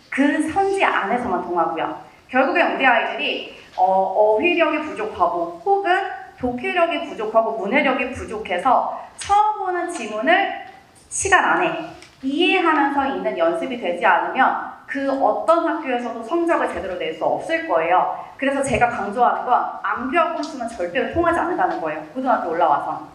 그 선지 안에서만 통하고요. 결국엔 우리 아이들이 어휘력이 부족하고 혹은 독해력이 부족하고 문해력이 부족해서 처음 보는 지문을 시간 안에 이해하면서 있는 연습이 되지 않으면 그 어떤 학교에서도 성적을 제대로 낼 수 없을 거예요. 그래서 제가 강조하는 건 암기와 꼼수는 절대로 통하지 않는다는 거예요. 고등학교 올라와서.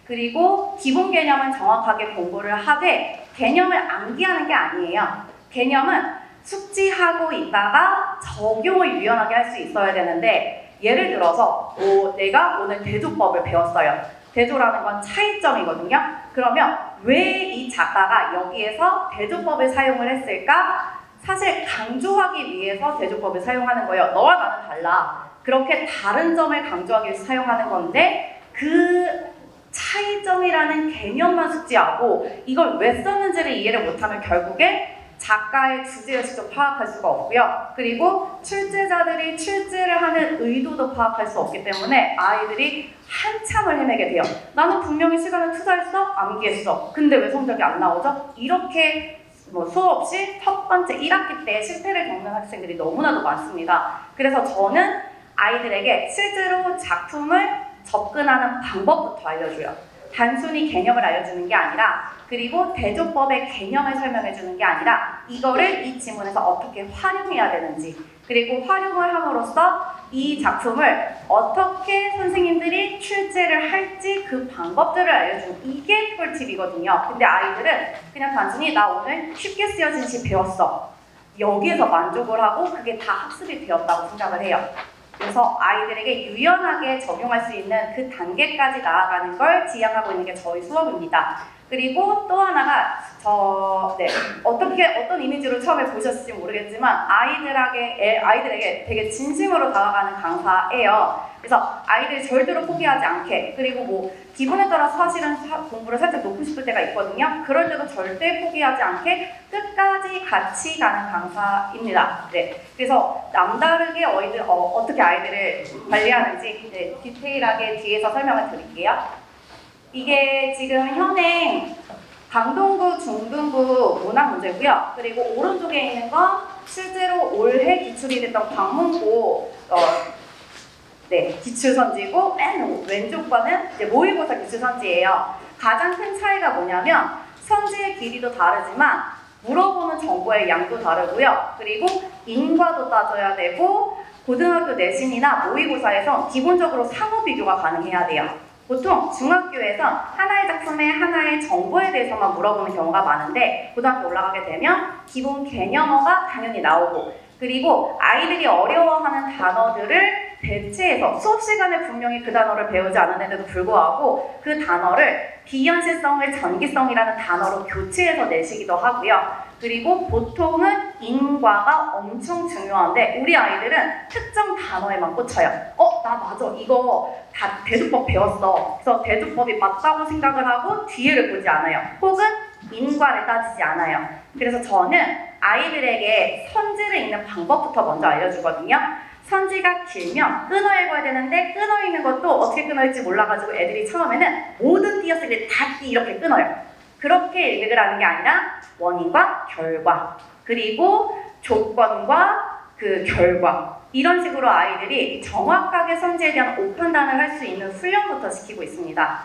그리고 기본 개념은 정확하게 공부를 하되 개념을 암기하는 게 아니에요. 개념은 숙지하고 있다가 적용을 유연하게 할 수 있어야 되는데 예를 들어서 내가 오늘 대조법을 배웠어요. 대조라는 건 차이점이거든요. 그러면 왜 이 작가가 여기에서 대조법을 사용을 했을까? 사실 강조하기 위해서 대조법을 사용하는 거예요. 너와 나는 달라. 그렇게 다른 점을 강조하기 위해서 사용하는 건데 그 차이점이라는 개념만 숙지하고 이걸 왜 썼는지를 이해를 못하면 결국에 작가의 주제를 직접 파악할 수가 없고요. 그리고 출제자들이 출제를 하는 의도도 파악할 수 없기 때문에 아이들이 한참을 헤매게 돼요. 나는 분명히 시간을 투자했어? 암기했어. 근데 왜 성적이 안 나오죠? 이렇게 수없이 첫 번째 1학기 때 실패를 겪는 학생들이 너무나도 많습니다. 그래서 저는 아이들에게 실제로 작품을 접근하는 방법부터 알려줘요. 단순히 개념을 알려주는 게 아니라 그리고 대조법의 개념을 설명해주는 게 아니라 이거를 이 지문에서 어떻게 활용해야 되는지 그리고 활용을 함으로써 이 작품을 어떻게 선생님들이 출제를 할지 그 방법들을 알려주는 이게 꿀팁이거든요. 근데 아이들은 그냥 단순히 나 오늘 쉽게 쓰여진 시 배웠어. 여기에서 만족을 하고 그게 다 학습이 되었다고 생각을 해요. 그래서 아이들에게 유연하게 적용할 수 있는 그 단계까지 나아가는 걸 지향하고 있는 게 저희 수업입니다. 그리고 또 하나가 어떤 이미지로 처음에 보셨을지 모르겠지만 아이들에게 되게 진심으로 다가가는 강사예요. 그래서 아이들이 절대로 포기하지 않게 그리고 기분에 따라서 사실은 공부를 살짝 놓고 싶을 때가 있거든요. 그럴 때도 절대 포기하지 않게 끝까지 같이 가는 강사입니다. 네, 그래서 남다르게 어떻게 아이들을 관리하는지 디테일하게 뒤에서 설명을 드릴게요. 이게 지금 현행 강동구, 중등부 문학 문제고요. 그리고 오른쪽에 있는 건 실제로 올해 기출이 됐던 광문고 기출선지고 맨 왼쪽 거는 이제 모의고사 기출선지예요. 가장 큰 차이가 뭐냐면 선지의 길이도 다르지만 물어보는 정보의 양도 다르고요. 그리고 인과도 따져야 되고 고등학교 내신이나 모의고사에서 기본적으로 상호 비교가 가능해야 돼요. 보통 중학교에서 하나의 작품의 하나의 정보에 대해서만 물어보는 경우가 많은데 고등학교 올라가게 되면 기본 개념어가 당연히 나오고 그리고 아이들이 어려워하는 단어들을 대체해서 수업 시간에 분명히 그 단어를 배우지 않았는데도 불구하고 그 단어를 비현실성을 전기성이라는 단어로 교체해서 내시기도 하고요. 그리고 보통은 인과가 엄청 중요한데 우리 아이들은 특정 단어에만 꽂혀요. 나 맞아. 이거 다 대조법 배웠어. 그래서 대조법이 맞다고 생각을 하고 뒤에를 보지 않아요. 혹은 인과를 따지지 않아요. 그래서 저는 아이들에게 선지를 읽는 방법부터 먼저 알려주거든요. 선지가 길면 끊어 읽어야 되는데 끊어 읽는 것도 어떻게 끊어 읽지 몰라가지고 애들이 처음에는 모든 띄어쓰기를 다 이렇게 끊어요. 그렇게 읽으라는 게 아니라 원인과 결과 그리고 조건과 그 결과 이런 식으로 아이들이 정확하게 선지에 대한 오판단을 할 수 있는 훈련부터 시키고 있습니다.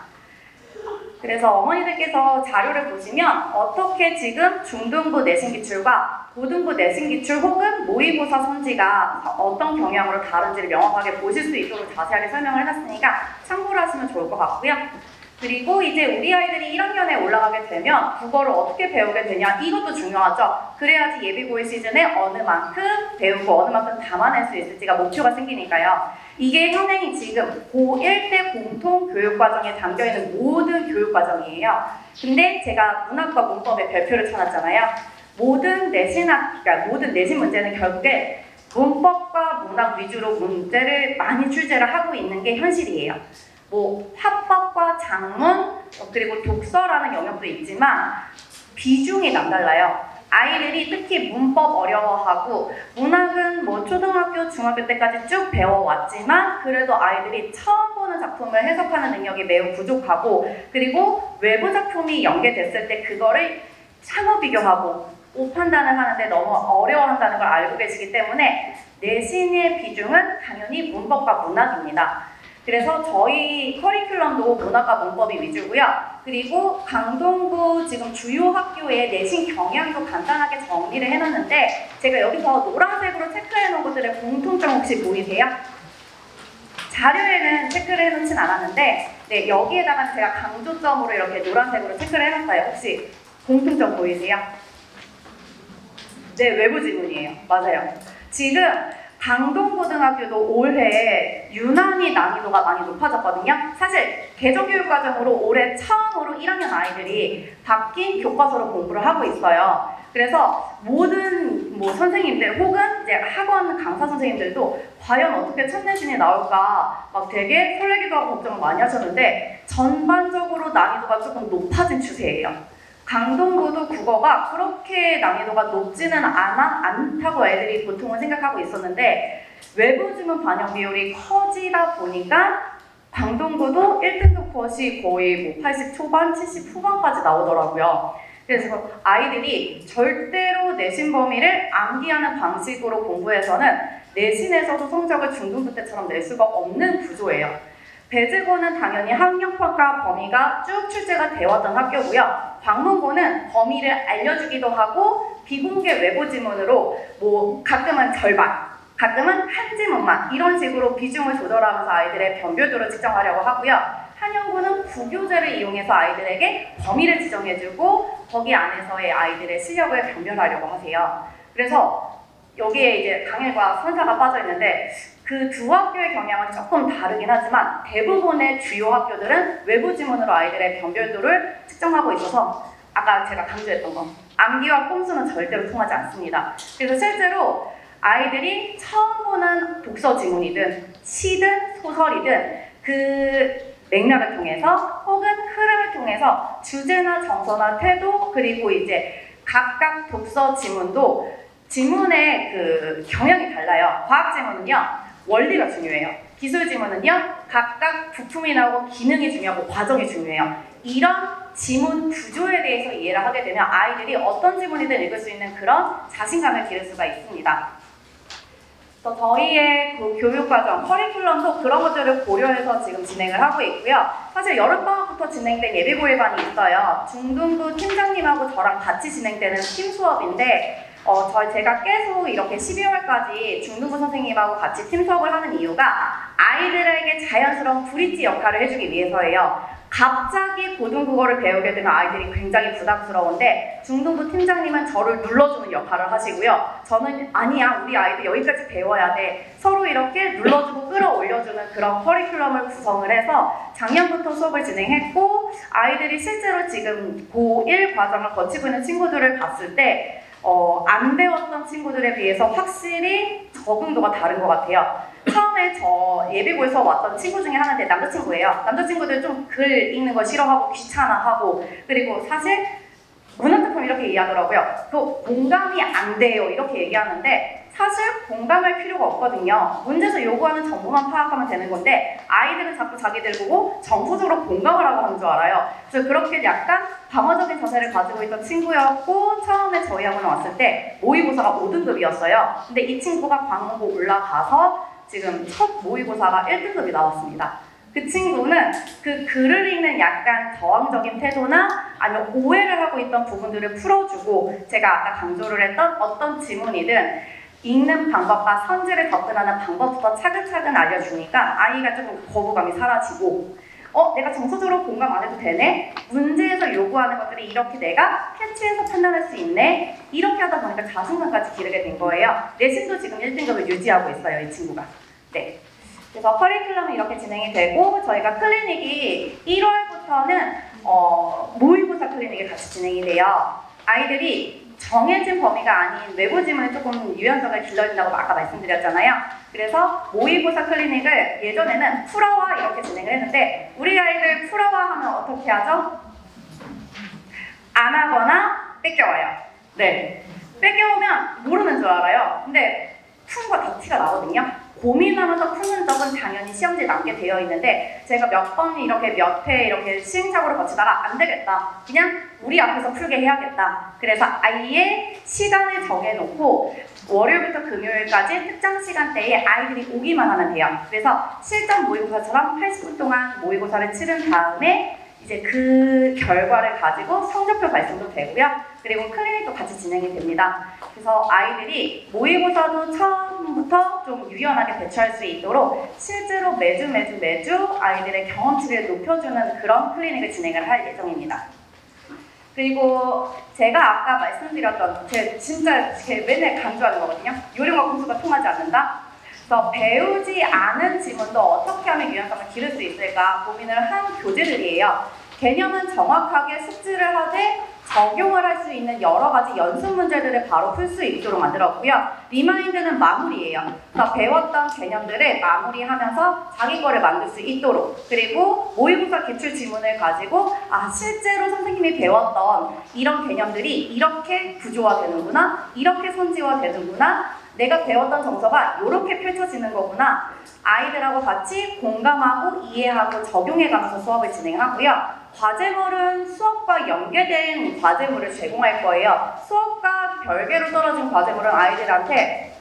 그래서 어머니들께서 자료를 보시면 어떻게 지금 중등부 내신기출과 고등부 내신기출 혹은 모의고사 선지가 어떤 경향으로 다른지를 명확하게 보실 수 있도록 자세하게 설명을 해놨으니까 참고를 하시면 좋을 것 같고요. 그리고 이제 우리 아이들이 1학년에 올라가게 되면 국어를 어떻게 배우게 되냐 이것도 중요하죠. 그래야지 예비고일 시즌에 어느 만큼 배우고 어느 만큼 담아낼 수 있을지가 목표가 생기니까요. 이게 현행이 지금 고1 때 공통교육과정에 담겨있는 모든 교육과정이에요. 근데 제가 문학과 문법의 별표를 쳐놨잖아요. 모든 내신 문제는 결국에 문법과 문학 위주로 문제를 많이 출제를 하고 있는 게 현실이에요. 화법과 작문 그리고 독서라는 영역도 있지만 비중이 남달라요. 아이들이 특히 문법 어려워하고 문학은 초등학교, 중학교 때까지 쭉 배워왔지만 그래도 아이들이 처음 보는 작품을 해석하는 능력이 매우 부족하고 그리고 외부 작품이 연계됐을 때 그거를 상호 비교하고 오판단을 하는데 너무 어려워한다는 걸 알고 계시기 때문에 내신의 비중은 당연히 문법과 문학입니다. 그래서 저희 커리큘럼도 문학과 문법이 위주고요. 그리고 강동구 지금 주요 학교의 내신 경향도 간단하게 정리를 해놨는데 제가 여기서 노란색으로 체크해 놓은 것들의 공통점 혹시 보이세요? 자료에는 체크를 해놓진 않았는데 여기에다가 제가 강조점으로 이렇게 노란색으로 체크를 해놨어요. 혹시 공통점 보이세요? 네, 외부 지문이에요. 맞아요. 지금 강동고등학교도 올해 유난히 난이도가 많이 높아졌거든요. 사실 개정교육과정으로 올해 처음으로 1학년 아이들이 바뀐 교과서로 공부를 하고 있어요. 그래서 모든 선생님들 혹은 이제 학원 강사 선생님들도 과연 어떻게 첫 내신이 나올까 막 되게 설레기도 하고 걱정을 많이 하셨는데 전반적으로 난이도가 조금 높아진 추세예요. 강동구도 국어가 그렇게 난이도가 높지는 않다고 애들이 보통은 생각하고 있었는데 외부 지문 반영 비율이 커지다 보니까 강동구도 1등급 컷이 거의 80 초반, 70 후반까지 나오더라고요. 그래서 아이들이 절대로 내신 범위를 암기하는 방식으로 공부해서는 내신에서도 성적을 중등부 때처럼 낼 수가 없는 구조예요. 배재고는 당연히 학력평가 범위가 쭉 출제가 되었던 학교고요. 광문고는 범위를 알려주기도 하고 비공개 외부 지문으로 가끔은 절반, 가끔은 한 지문만 이런 식으로 비중을 조절하면서 아이들의 변별도를 측정하려고 하고요. 한영고는 구교재를 이용해서 아이들에게 범위를 지정해주고 거기 안에서의 아이들의 실력을 변별하려고 하세요. 그래서 여기에 이제 강일과 선사가 빠져있는데 그 두 학교의 경향은 조금 다르긴 하지만 대부분의 주요 학교들은 외부 지문으로 아이들의 변별도를 측정하고 있어서 아까 제가 강조했던 거 암기와 꼼수는 절대로 통하지 않습니다. 그래서 실제로 아이들이 처음 보는 독서 지문이든 시든 소설이든 그 맥락을 통해서 혹은 흐름을 통해서 주제나 정서나 태도 그리고 이제 각각 독서 지문도 지문의 그 경향이 달라요. 과학 지문은요 원리가 중요해요. 기술 지문은요 각각 부품이 나오고 기능이 중요하고 과정이 중요해요. 이런 지문 구조에 대해서 이해를 하게 되면 아이들이 어떤 지문이든 읽을 수 있는 그런 자신감을 기를 수가 있습니다. 그래서 저희의 그 교육과정, 커리큘럼도 그런 것들을 고려해서 지금 진행을 하고 있고요. 사실 여름방학부터 진행된 예비고일반이 있어요. 중등부 팀장님하고 저랑 같이 진행되는 팀 수업인데 제가 계속 이렇게 12월까지 중등부 선생님하고 같이 팀 수업을 하는 이유가 아이들에게 자연스러운 브릿지 역할을 해주기 위해서예요. 갑자기 고등국어를 배우게 되면 아이들이 굉장히 부담스러운데 중등부 팀장님은 저를 눌러주는 역할을 하시고요. 저는 아니야 우리 아이들 여기까지 배워야 돼. 서로 이렇게 눌러주고 끌어올려주는 그런 커리큘럼을 구성을 해서 작년부터 수업을 진행했고 아이들이 실제로 지금 고1 과정을 거치고 있는 친구들을 봤을 때 안 배웠던 친구들에 비해서 확실히 적응도가 다른 것 같아요. 처음에 저 예비고에서 왔던 친구 중에 하나인데 남자친구예요. 남자친구들 좀 글 읽는 거 싫어하고 귀찮아하고 그리고 사실 문학작품 이렇게 얘기하더라고요. 그 공감이 안 돼요 이렇게 얘기하는데 사실 공감할 필요가 없거든요. 문제에서 요구하는 정보만 파악하면 되는 건데 아이들은 자꾸 자기들 보고 정보적으로 공감을 하고 하는 줄 알아요. 그래서 그렇게 약간 방어적인 자세를 가지고 있던 친구였고 처음에 저희 학원에 왔을 때 모의고사가 5등급이었어요. 근데 이 친구가 광문고 올라가서 지금 첫 모의고사가 1등급이 나왔습니다. 그 친구는 그 글을 읽는 약간 저항적인 태도나 아니면 오해를 하고 있던 부분들을 풀어주고 제가 아까 강조를 했던 어떤 지문이든 읽는 방법과 선지를 접근하는 방법부터 차근차근 알려주니까 아이가 조금 거부감이 사라지고 내가 정서적으로 공감 안 해도 되네? 문제에서 요구하는 것들이 이렇게 내가 캐치해서 판단할 수 있네? 이렇게 하다 보니까 자신감까지 기르게 된 거예요. 내신도 지금 1등급을 유지하고 있어요, 이 친구가. 네. 그래서 커리큘럼이 이렇게 진행이 되고 저희가 클리닉이 1월부터는 모의고사 클리닉이 같이 진행이 돼요. 아이들이 정해진 범위가 아닌 외부 지문에 조금 유연성을 길러준다고 아까 말씀드렸잖아요. 그래서 모의고사 클리닉을 예전에는 풀어와 이렇게 진행을 했는데 우리 아이들 풀어와 하면 어떻게 하죠? 안 하거나 뺏겨와요. 네, 뺏겨오면 모르는 줄 알아요. 근데 푼 거 다 티가 나거든요. 고민하면서 푸는 적은 당연히 시험지에 남게 되어 있는데 제가 몇 번 이렇게 몇 회 이렇게 시행착오를 거치다가 안 되겠다. 그냥 우리 앞에서 풀게 해야겠다. 그래서 아예 시간을 정해놓고 월요일부터 금요일까지 특정 시간대에 아이들이 오기만 하면 돼요. 그래서 실전 모의고사처럼 80분 동안 모의고사를 치른 다음에 이제 그 결과를 가지고 성적표 발송도 되고요. 그리고 클리닉도 같이 진행이 됩니다. 그래서 아이들이 모의고사도 처음부터 좀 유연하게 대처할 수 있도록 실제로 매주 아이들의 경험치를 높여주는 그런 클리닉을 진행을 할 예정입니다. 그리고 제가 아까 말씀드렸던 제 맨날 강조하는 거거든요. 요령과 공수가 통하지 않는다. 그래서 배우지 않은 지문도 어떻게 하면 유연성을 기를 수 있을까 고민을 한 교재들이에요. 개념은 정확하게 숙지를 하되 적용을 할 수 있는 여러 가지 연습 문제들을 바로 풀 수 있도록 만들었고요. 리마인드는 마무리예요. 그래서 배웠던 개념들을 마무리하면서 자기 거를 만들 수 있도록, 그리고 모의고사 기출 지문을 가지고 실제로 선생님이 배웠던 이런 개념들이 이렇게 구조화되는구나, 이렇게 선지화되는구나, 내가 배웠던 정서가 이렇게 펼쳐지는 거구나, 아이들하고 같이 공감하고 이해하고 적용해가면서 수업을 진행하고요. 과제물은 수업과 연계된 과제물을 제공할 거예요. 수업과 별개로 떨어진 과제물은 아이들한테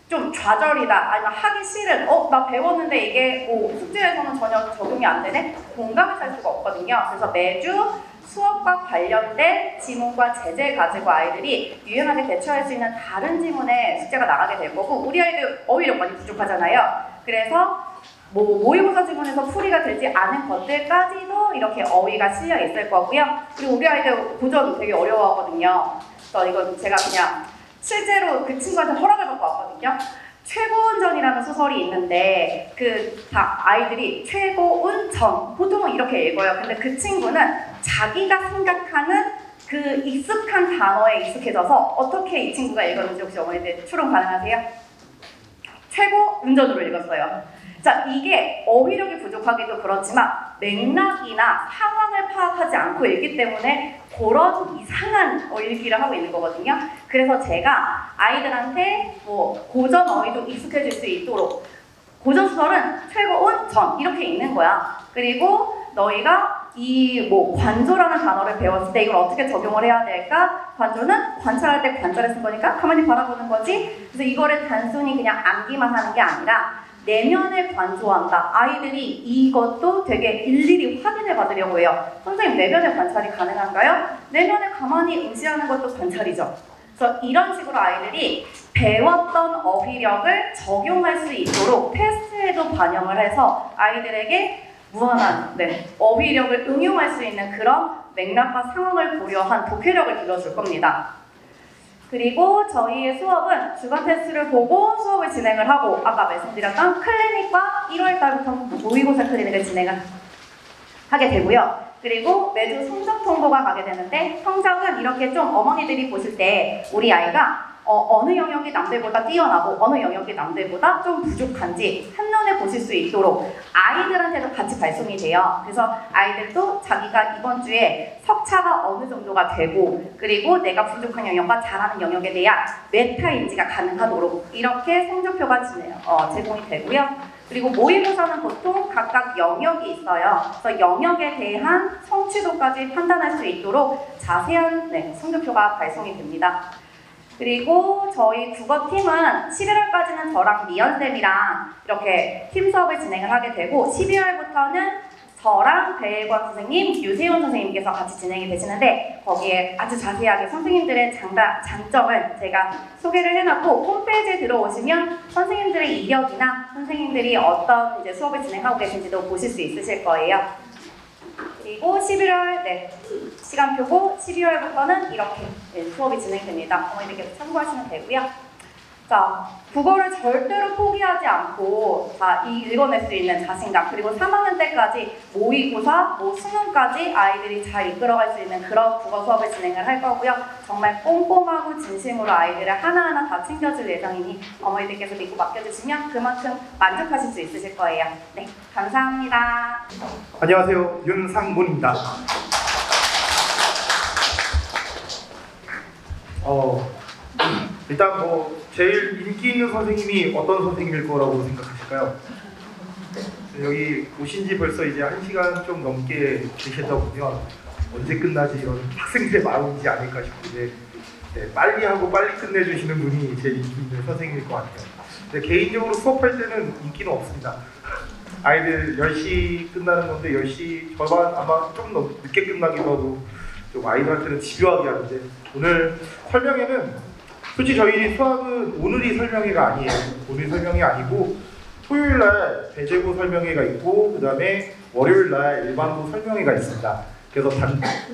좀 좌절이다, 아니면 하기 싫은, 나 배웠는데 이게 숙제에서는 전혀 적용이 안 되네? 공감을 살 수가 없거든요. 그래서 매주 수업과 관련된 지문과 제재를 가지고 아이들이 유연하게 대처할 수 있는 다른 지문에 숙제가 나가게 될 거고, 우리 아이들 어휘력 많이 부족하잖아요. 그래서 모의고사 지문에서 풀이가 되지 않은 것들까지도 이렇게 어휘가 실려 있을 거고요. 그리고 우리 아이들 고전 되게 어려워하거든요. 그래서 이건 제가 그냥 실제로 그 친구한테 허락을 받고 왔거든요. 최고운전이라는 소설이 있는데 다 아이들이 최고운전 보통은 이렇게 읽어요. 근데 그 친구는 자기가 생각하는 그 익숙한 단어에 익숙해져서 어떻게 이 친구가 읽었는지 혹시 어머니들 추론 가능하세요? 최고운전으로 읽었어요. 자, 이게 어휘력이 부족하기도 그렇지만 맥락이나 상황을 파악하지 않고 읽기 때문에 그런 이상한 읽기를 하고 있는 거거든요. 그래서 제가 아이들한테 고전 어휘도 익숙해질 수 있도록, 고전 소설은 최고운 전 이렇게 읽는 거야. 그리고 너희가 이 관조라는 단어를 배웠을 때 이걸 어떻게 적용을 해야 될까? 관조는 관찰할 때 관찰을 쓴 거니까 가만히 바라보는 거지. 그래서 이거를 단순히 그냥 암기만 하는 게 아니라 내면을 관조한다. 아이들이 이것도 되게 일일이 확인을 받으려고 해요. 선생님, 내면의 관찰이 가능한가요? 내면을 가만히 응시하는 것도 관찰이죠. 그래서 이런 식으로 아이들이 배웠던 어휘력을 적용할 수 있도록 테스트에도 반영을 해서 아이들에게 무한한 어휘력을 응용할 수 있는 그런 맥락과 상황을 고려한 독해력을 길러줄 겁니다. 그리고 저희의 수업은 주간 테스트를 보고 수업을 진행을 하고, 아까 말씀드렸던 클리닉과 1월 달부터 모의고사 클리닉을 진행을 하게 되고요. 그리고 매주 성적 통보가 가게 되는데, 성적은 이렇게 좀 어머니들이 보실 때 우리 아이가 어느 영역이 남들보다 뛰어나고 어느 영역이 남들보다 좀 부족한지 한눈에 보실 수 있도록 아이들한테도 같이 발송이 돼요. 그래서 아이들도 자기가 이번 주에 석차가 어느 정도가 되고, 그리고 내가 부족한 영역과 잘하는 영역에 대한 메타 인지가 가능하도록 이렇게 성적표가 제공이 되고요. 그리고 모의고사는 보통 각각 영역이 있어요. 그래서 영역에 대한 성취도까지 판단할 수 있도록 자세한 성적표가 발송이 됩니다. 그리고 저희 국어팀은 11월까지는 저랑 미연쌤이랑 이렇게 팀 수업을 진행을 하게 되고, 12월부터는 저랑 배혜권 선생님, 유세훈 선생님께서 같이 진행이 되시는데, 거기에 아주 자세하게 선생님들의 장점을 제가 소개를 해놨고, 홈페이지에 들어오시면 선생님들의 이력이나 선생님들이 어떤 수업을 진행하고 계신지도 보실 수 있으실 거예요. 그리고 11월 시간표고, 12월부터는 이렇게 수업이 진행됩니다. 어머니들께서 참고하시면 되고요. 자, 국어를 절대로 포기하지 않고 읽어낼 수 있는 자신감, 그리고 3학년 때까지 모의고사, 수능까지 아이들이 잘 이끌어갈 수 있는 그런 국어 수업을 진행을 할 거고요. 정말 꼼꼼하고 진심으로 아이들을 하나하나 다 챙겨줄 예정이니 어머니들께서 믿고 맡겨주시면 그만큼 만족하실 수 있으실 거예요. 네, 감사합니다. 안녕하세요, 윤상문입니다. 일단 제일 인기 있는 선생님이 어떤 선생님일 거라고 생각하실까요? 여기 오신 지 벌써 이제 1시간 좀 넘게 계시다 보면 언제 끝나지 이런 학생들의 마음이지 않을까 싶은데, 빨리 하고 빨리 끝내주시는 분이 제일 인기 있는 선생님일 것 같아요. 근데 개인적으로 수업할 때는 인기는 없습니다. 아이들 10시 끝나는 건데 10시 절반, 아마 좀 늦게 끝나기도 하고 좀 아이들한테는 집요하게 하는데, 오늘 설명회는 솔직히 저희 수학은 오늘이 설명회가 아니에요. 오늘 설명회 아니고 토요일날 배제고 설명회가 있고, 그 다음에 월요일날 일반고 설명회가 있습니다. 그래서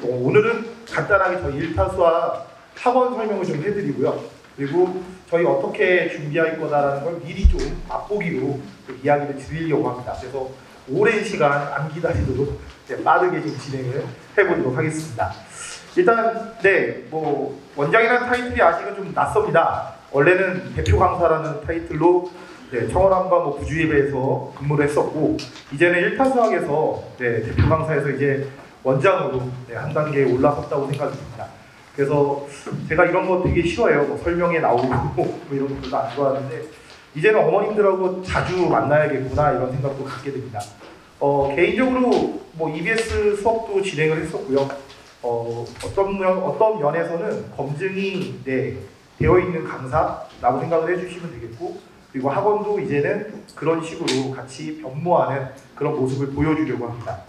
오늘은 간단하게 저희 1타 수학 학원 설명을 좀 해드리고요. 그리고 저희 어떻게 준비할 거다라는 걸 미리 좀 맛보기로 좀 이야기를 드리려고 합니다. 그래서 오랜 시간 안 기다리도록 빠르게 좀 진행을 해보도록 하겠습니다. 일단 뭐 원장이라는 타이틀이 아직은 좀 낯섭니다. 원래는 대표 강사라는 타이틀로 청원함과 뭐 부주예배에서 근무를 했었고, 이제는 1타 수학에서 대표 강사에서 이제 원장으로 한 단계 올라섰다고 생각합니다. 그래서 제가 이런 거 되게 싫어해요. 뭐 설명에 나오고 뭐 이런 거 별로 안 좋아하는데, 이제는 어머님들하고 자주 만나야겠구나 이런 생각도 갖게 됩니다. 개인적으로 뭐 EBS 수업도 진행을 했었고요. 어떤 면에서는 검증이 되어 있는 강사라고 생각을 해주시면 되겠고, 그리고 학원도 이제는 그런 식으로 같이 변모하는 그런 모습을 보여주려고 합니다.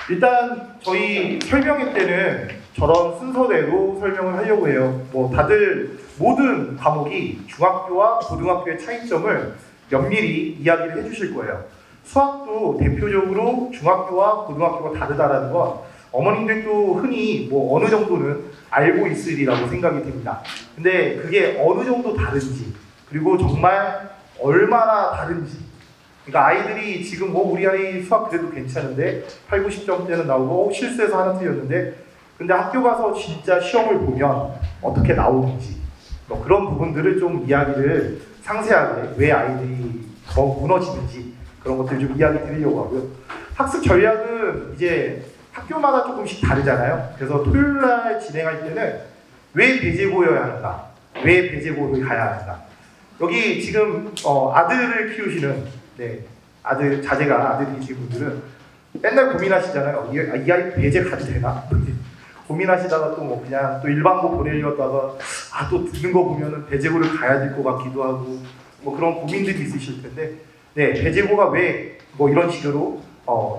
일단 저희 설명회 때는 저런 순서대로 설명을 하려고 해요. 뭐 다들 모든 과목이 중학교와 고등학교의 차이점을 면밀히 이야기를 해주실 거예요. 수학도 대표적으로 중학교와 고등학교가 다르다라는 건 어머님들도 흔히 뭐 어느 정도는 알고 있으리라고 생각이 됩니다. 근데 그게 어느 정도 다른지, 그리고 정말 얼마나 다른지, 그러니까 아이들이 지금 뭐 우리 아이 수학 그래도 괜찮은데 8, 90점대는 나오고 실수해서 하나 틀렸는데, 근데 학교 가서 진짜 시험을 보면 어떻게 나오는지, 뭐 그런 부분들을 좀 이야기를 상세하게, 왜 아이들이 더 무너지는지 그런 것들 좀 이야기 드리려고 하고요. 학습 전략은 이제 학교마다 조금씩 다르잖아요. 그래서 토요일날 진행할 때는 왜 배제고여야 하는가, 왜 배제고를 가야 하는가. 여기 지금 아들을 키우시는 자제가 아들이신 분들은 맨날 고민하시잖아요. 이 아이 배제 가도 되나? 고민하시다가 또 뭐 그냥 또 일반고 보내려다가 또 듣는 거 보면은 배제고를 가야 될 것 같기도 하고 뭐 그런 고민들이 있으실 텐데, 배제고가 왜 뭐 이런 식으로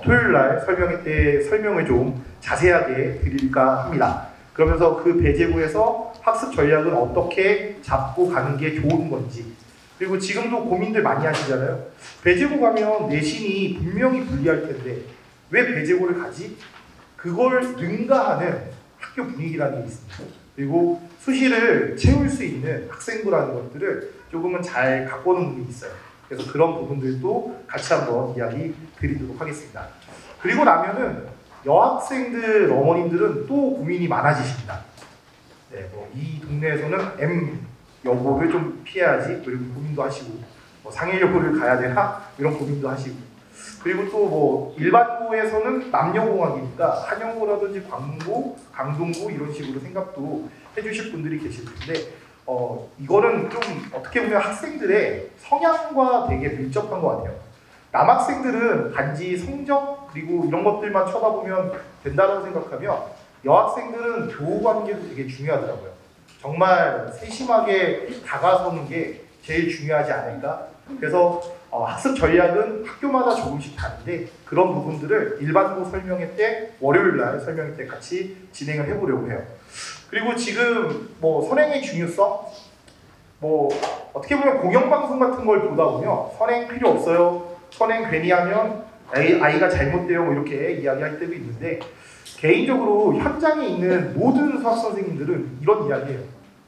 토요일날 설명회 때 설명을 좀 자세하게 드릴까 합니다. 그러면서 그 배제고에서 학습 전략은 어떻게 잡고 가는 게 좋은 건지, 그리고 지금도 고민들 많이 하시잖아요. 배제고 가면 내신이 분명히 불리할 텐데 왜 배제고를 가지? 그걸 능가하는 학교 분위기라는 게 있습니다. 그리고 수시를 채울 수 있는 학생부라는 것들을 조금은 잘 갖고 오는 분이 있어요. 그래서 그런 부분들도 같이 한번 이야기 드리도록 하겠습니다. 그리고 나면은 여학생들 어머님들은 또 고민이 많아지십니다. 뭐 이 동네에서는 M 여고를 좀 피해야지, 그리고 고민도 하시고, 뭐 상해여고를 가야 되나 이런 고민도 하시고, 그리고 또 뭐 일반고에서는 남녀공학이니까 한영고라든지 광고, 강동고 이런 식으로 생각도 해주실 분들이 계실 텐데, 이거는 좀 어떻게 보면 학생들의 성향과 되게 밀접한 것 같아요. 남학생들은 단지 성적 그리고 이런 것들만 쳐다보면 된다고 생각하면, 여학생들은 교우 관계도 되게 중요하더라고요. 정말 세심하게 다가서는 게 제일 중요하지 않을까? 그래서 학습 전략은 학교마다 조금씩 다른데, 그런 부분들을 일반고 설명회 때, 월요일날 설명회 때 같이 진행을 해보려고 해요. 그리고 지금 뭐 선행의 중요성, 뭐 어떻게 보면 공영방송 같은 걸 보다 보면 선행 필요 없어요, 선행 괜히 하면 아이가 잘못돼요, 뭐 이렇게 이야기할 때도 있는데, 개인적으로 현장에 있는 모든 수학 선생님들은 이런 이야기예요.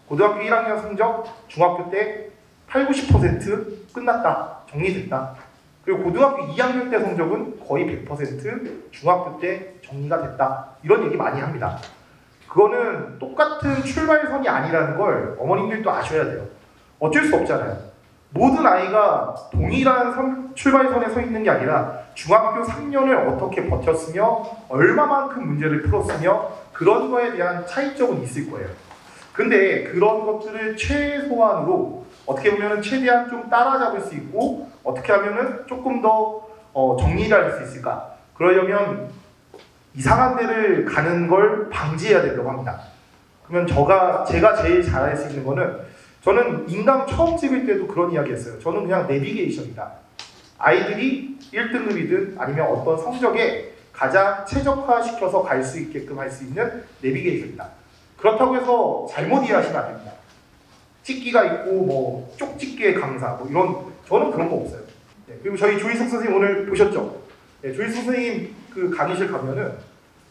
고등학교 1학년 성적 중학교 때 8, 90% 끝났다, 정리됐다. 그리고 고등학교 2학년 때 성적은 거의 100% 중학교 때 정리가 됐다. 이런 얘기 많이 합니다. 그거는 똑같은 출발선이 아니라는 걸 어머님들도 아셔야 돼요. 어쩔 수 없잖아요. 모든 아이가 동일한 출발선에 서 있는 게 아니라 중학교 3년을 어떻게 버텼으며 얼마만큼 문제를 풀었으며 그런 거에 대한 차이점은 있을 거예요. 근데 그런 것들을 최소한으로 어떻게 보면 최대한 좀 따라잡을 수 있고, 어떻게 하면은 조금 더 정리를 할 수 있을까? 그러려면 이상한 데를 가는 걸 방지해야 되려고 합니다. 그러면 제가 제일 잘할 수 있는 거는, 저는 인강 처음 찍을 때도 그런 이야기 했어요. 저는 그냥 내비게이션이다. 아이들이 1등급이든 아니면 어떤 성적에 가장 최적화시켜서 갈 수 있게끔 할 수 있는 내비게이션이다. 그렇다고 해서 잘못 이해하시면 안 됩니다. 찍기가 있고 뭐 쪽집게 강사 뭐 이런, 저는 그런 거 없어요. 그리고 저희 조희석 선생님 오늘 보셨죠? 조희석 선생님 그 강의실 가면은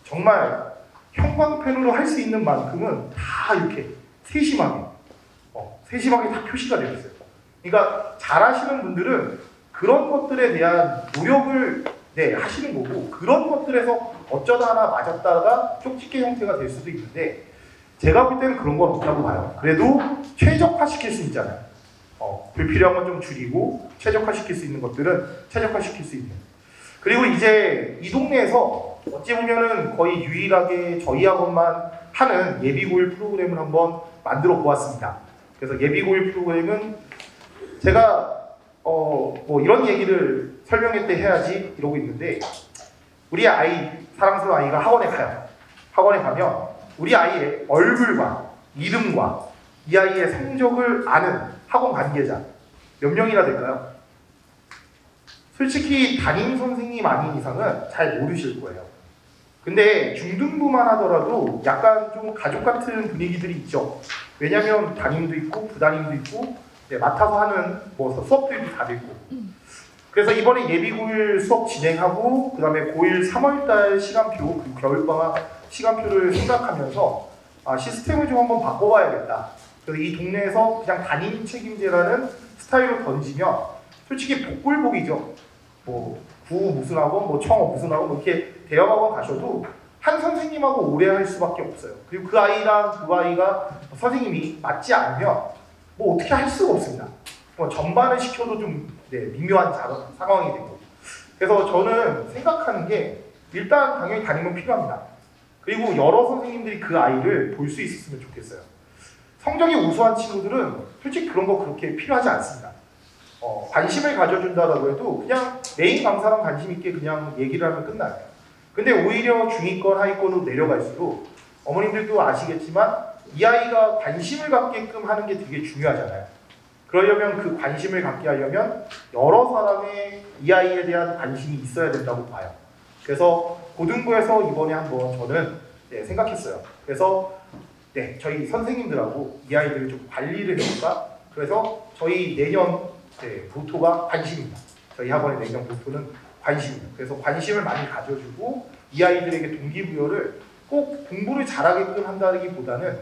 정말 형광펜으로 할 수 있는 만큼은 다 이렇게 세심하게 다 표시가 되어 있어요. 그러니까 잘하시는 분들은 그런 것들에 대한 노력을 네, 하시는 거고 그런 것들에서 어쩌다 하나 맞았다가 쪽집게 형태가 될 수도 있는데 제가 볼 때는 그런 건 없다고 봐요. 그래도 최적화시킬 수 있잖아요. 불필요한 건 좀 줄이고 최적화시킬 수 있는 것들은 최적화시킬 수 있는. 그리고 이제 이 동네에서 어찌 보면은 거의 유일하게 저희 학원만 하는 예비고일 프로그램을 한번 만들어 보았습니다. 그래서 예비고일 프로그램은 제가 뭐 이런 얘기를 설명회 때 해야지 이러고 있는데 우리 아이, 사랑스러운 아이가 학원에 가요. 학원에 가면 우리 아이의 얼굴과 이름과 이 아이의 성적을 아는 학원 관계자 몇 명이나 될까요? 솔직히 담임 선생님 아닌 이상은 잘 모르실 거예요. 근데 중등부만 하더라도 약간 좀 가족 같은 분위기들이 있죠. 왜냐면 담임도 있고 부담임도 있고 네, 맡아서 하는 뭐 수업들도 다 있고. 그래서 이번에 예비고일 수업 진행하고 그 다음에 고1 3월달 시간표, 그 겨울방학 시간표를 생각하면서 시스템을 좀 한번 바꿔봐야겠다. 그래서 이 동네에서 그냥 담임 책임제라는 스타일로 던지면 솔직히 복불복이죠. 뭐 구 무슨 학원, 뭐 청어 무슨 학원 뭐 이렇게 대형학원 가셔도 한 선생님하고 오래 할 수밖에 없어요. 그리고 그 아이랑 그 아이가 선생님이 맞지 않으면 뭐 어떻게 할 수가 없습니다. 뭐 전반을 시켜도 좀 미묘한 상황이 된 거죠. 그래서 저는 생각하는 게 일단 당연히 담임은 필요합니다. 그리고 여러 선생님들이 그 아이를 볼 수 있었으면 좋겠어요. 성적이 우수한 친구들은 솔직히 그런 거 그렇게 필요하지 않습니다. 관심을 가져준다라고 해도 그냥 메인 강사랑 관심 있게 그냥 얘기를 하면 끝나요. 근데 오히려 중위권, 하위권으로 내려갈수록 어머님들도 아시겠지만 이 아이가 관심을 갖게끔 하는 게 되게 중요하잖아요. 그러려면 그 관심을 갖게 하려면 여러 사람의 이 아이에 대한 관심이 있어야 된다고 봐요. 그래서 고등부에서 이번에 한번 저는 생각했어요. 그래서 저희 선생님들하고 이 아이들을 좀 관리를 해볼까? 그래서 저희 내년 모토가 관심입니다. 저희 학원의 내년 모토는 관심이에요. 그래서 관심을 많이 가져주고 이 아이들에게 동기부여를 꼭 공부를 잘하게끔 한다기보다는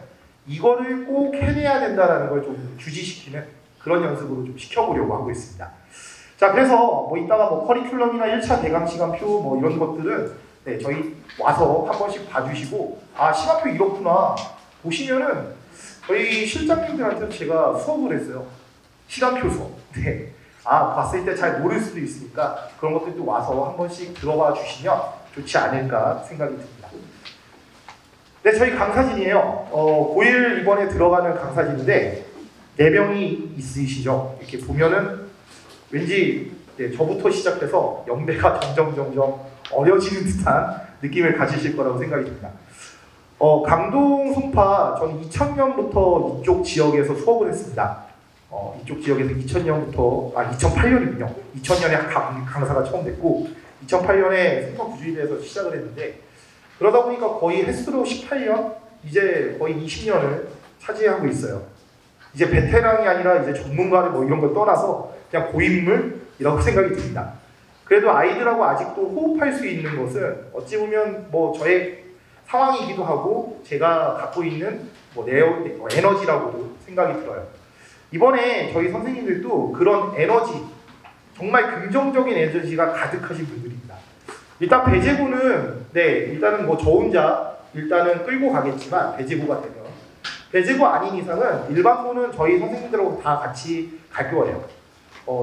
이거를 꼭 해내야 된다는 걸 좀 주지시키는 그런 연습으로 좀 시켜보려고 하고 있습니다. 자, 그래서 뭐 이따가 뭐 커리큘럼이나 1차 대강 시간표 뭐 이런 것들은 저희 와서 한 번씩 봐주시고 시간표 이렇구나 보시면은 저희 실장님들한테 제가 수업을 했어요. 시간표 수업. 봤을 때 잘 모를 수도 있으니까 그런 것들도 와서 한 번씩 들어봐 주시면 좋지 않을까 생각이 듭니다. 네, 저희 강사진이에요. 고1 이번에 들어가는 강사진인데 4명이 있으시죠. 이렇게 보면은 왠지 저부터 시작해서 연배가 점점 어려지는 듯한 느낌을 가지실 거라고 생각이 듭니다. 강동, 송파, 저는 2000년부터 이쪽 지역에서 수업을 했습니다. 이쪽 지역에서 2008년이군요. 2000년에 강사가 처음 됐고 2008년에 송파구주일에서 시작을 했는데 그러다 보니까 거의 횟수로 18년, 이제 거의 20년을 차지하고 있어요. 이제 베테랑이 아니라 이제 전문가를 뭐 이런 걸 떠나서 그냥 고인물이라고 생각이 듭니다. 그래도 아이들하고 아직도 호흡할 수 있는 것은 어찌 보면 뭐 저의 상황이기도 하고 제가 갖고 있는 뭐 에너지라고도 생각이 들어요. 이번에 저희 선생님들도 그런 에너지, 정말 긍정적인 에너지가 가득하신 분들입니다. 일단 배제고는 일단은 뭐 저 혼자 일단은 끌고 가겠지만 배제고가 되면 배제고 아닌 이상은 일반고는 저희 선생님들하고 다 같이 갈 거예요.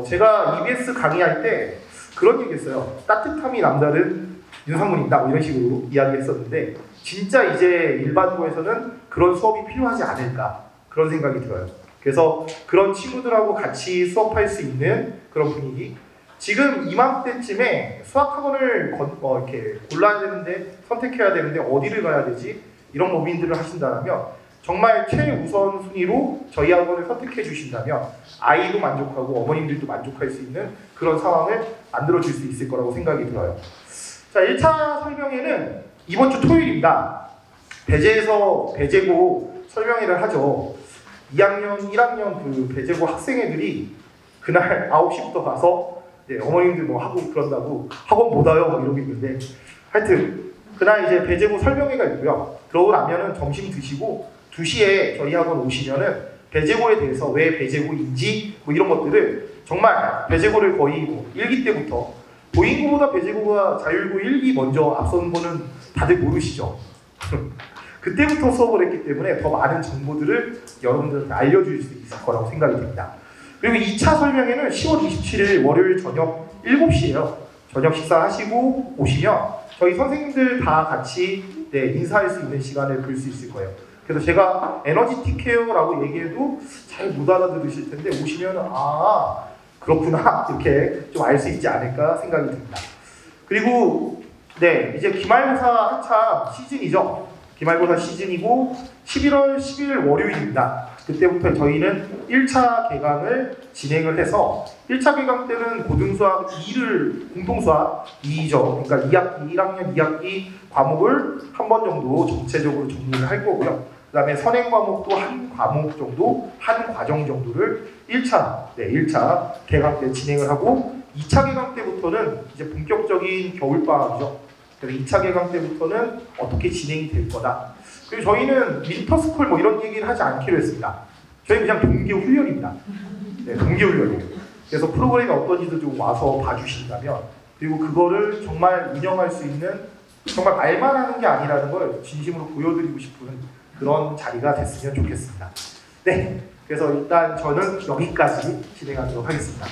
제가 EBS 강의할 때 그런 얘기했어요. 따뜻함이 남다른 윤상문이다 뭐 이런 식으로 이야기했었는데 진짜 이제 일반고에서는 그런 수업이 필요하지 않을까 그런 생각이 들어요. 그래서 그런 친구들하고 같이 수업할 수 있는 그런 분위기. 지금 이맘때쯤에 수학학원을 이렇게 골라야 되는데 선택해야 되는데 어디를 가야 되지? 이런 고민들을 하신다면 정말 최우선 순위로 저희 학원을 선택해 주신다면 아이도 만족하고 어머님들도 만족할 수 있는 그런 상황을 만들어 줄 수 있을 거라고 생각이 들어요. 자, 1차 설명회는 이번 주 토요일입니다. 배제에서 배제고 설명회를 하죠. 2학년, 1학년 그 배제고 학생애들이 그날 9시부터 가서 어머님들 뭐 하고 그런다고 학원 못 와요 뭐 이러고 있는데 하여튼 그날 이제 배제고 설명회가 있고요. 그러고 나면은 점심 드시고 2시에 저희 학원 오시면은 배제고에 대해서 왜 배제고인지 뭐 이런 것들을 정말 배제고를 거의 뭐 1기 때부터 도인고보다 배제고가 자율고 1기 먼저 앞선 거는 다들 모르시죠? 그때부터 수업을 했기 때문에 더 많은 정보들을 여러분들한테 알려줄 수 있을 거라고 생각이 됩니다. 그리고 2차 설명회는 10월 27일 월요일 저녁 7시예요. 저녁 식사하시고 오시면 저희 선생님들 다 같이 인사할 수 있는 시간을 볼 수 있을 거예요. 그래서 제가 에너지틱 케어라고 얘기해도 잘 못 알아들으실 텐데 오시면 아 그렇구나 이렇게 좀 알 수 있지 않을까 생각이 듭니다. 그리고 이제 기말고사 한참 시즌이죠. 기말고사 시즌이고 11월 10일 월요일입니다. 그때부터 저희는 1차 개강을 진행을 해서 1차 개강 때는 고등수학 2를 공통수학 2죠. 그러니까 2학기 1학년 2학기 과목을 한 번 정도 전체적으로 정리를 할 거고요. 그 다음에 선행 과목도 한 과목 정도, 한 과정 정도를 1차 개강 때 진행을 하고 2차 개강 때부터는 이제 본격적인 겨울방학이죠. 그래서 2차 개강 때부터는 어떻게 진행이 될 거다. 그리고 저희는 윈터스쿨 뭐 이런 얘기를 하지 않기로 했습니다. 저희는 그냥 동계훈련입니다. 동계훈련이에요. 그래서 프로그램이 어떤지도 좀 와서 봐주신다면 그리고 그거를 정말 운영할 수 있는 정말 말만 하는 게 아니라는 걸 진심으로 보여드리고 싶은 그런 자리가 됐으면 좋겠습니다. 그래서 일단 저는 여기까지 진행하도록 하겠습니다.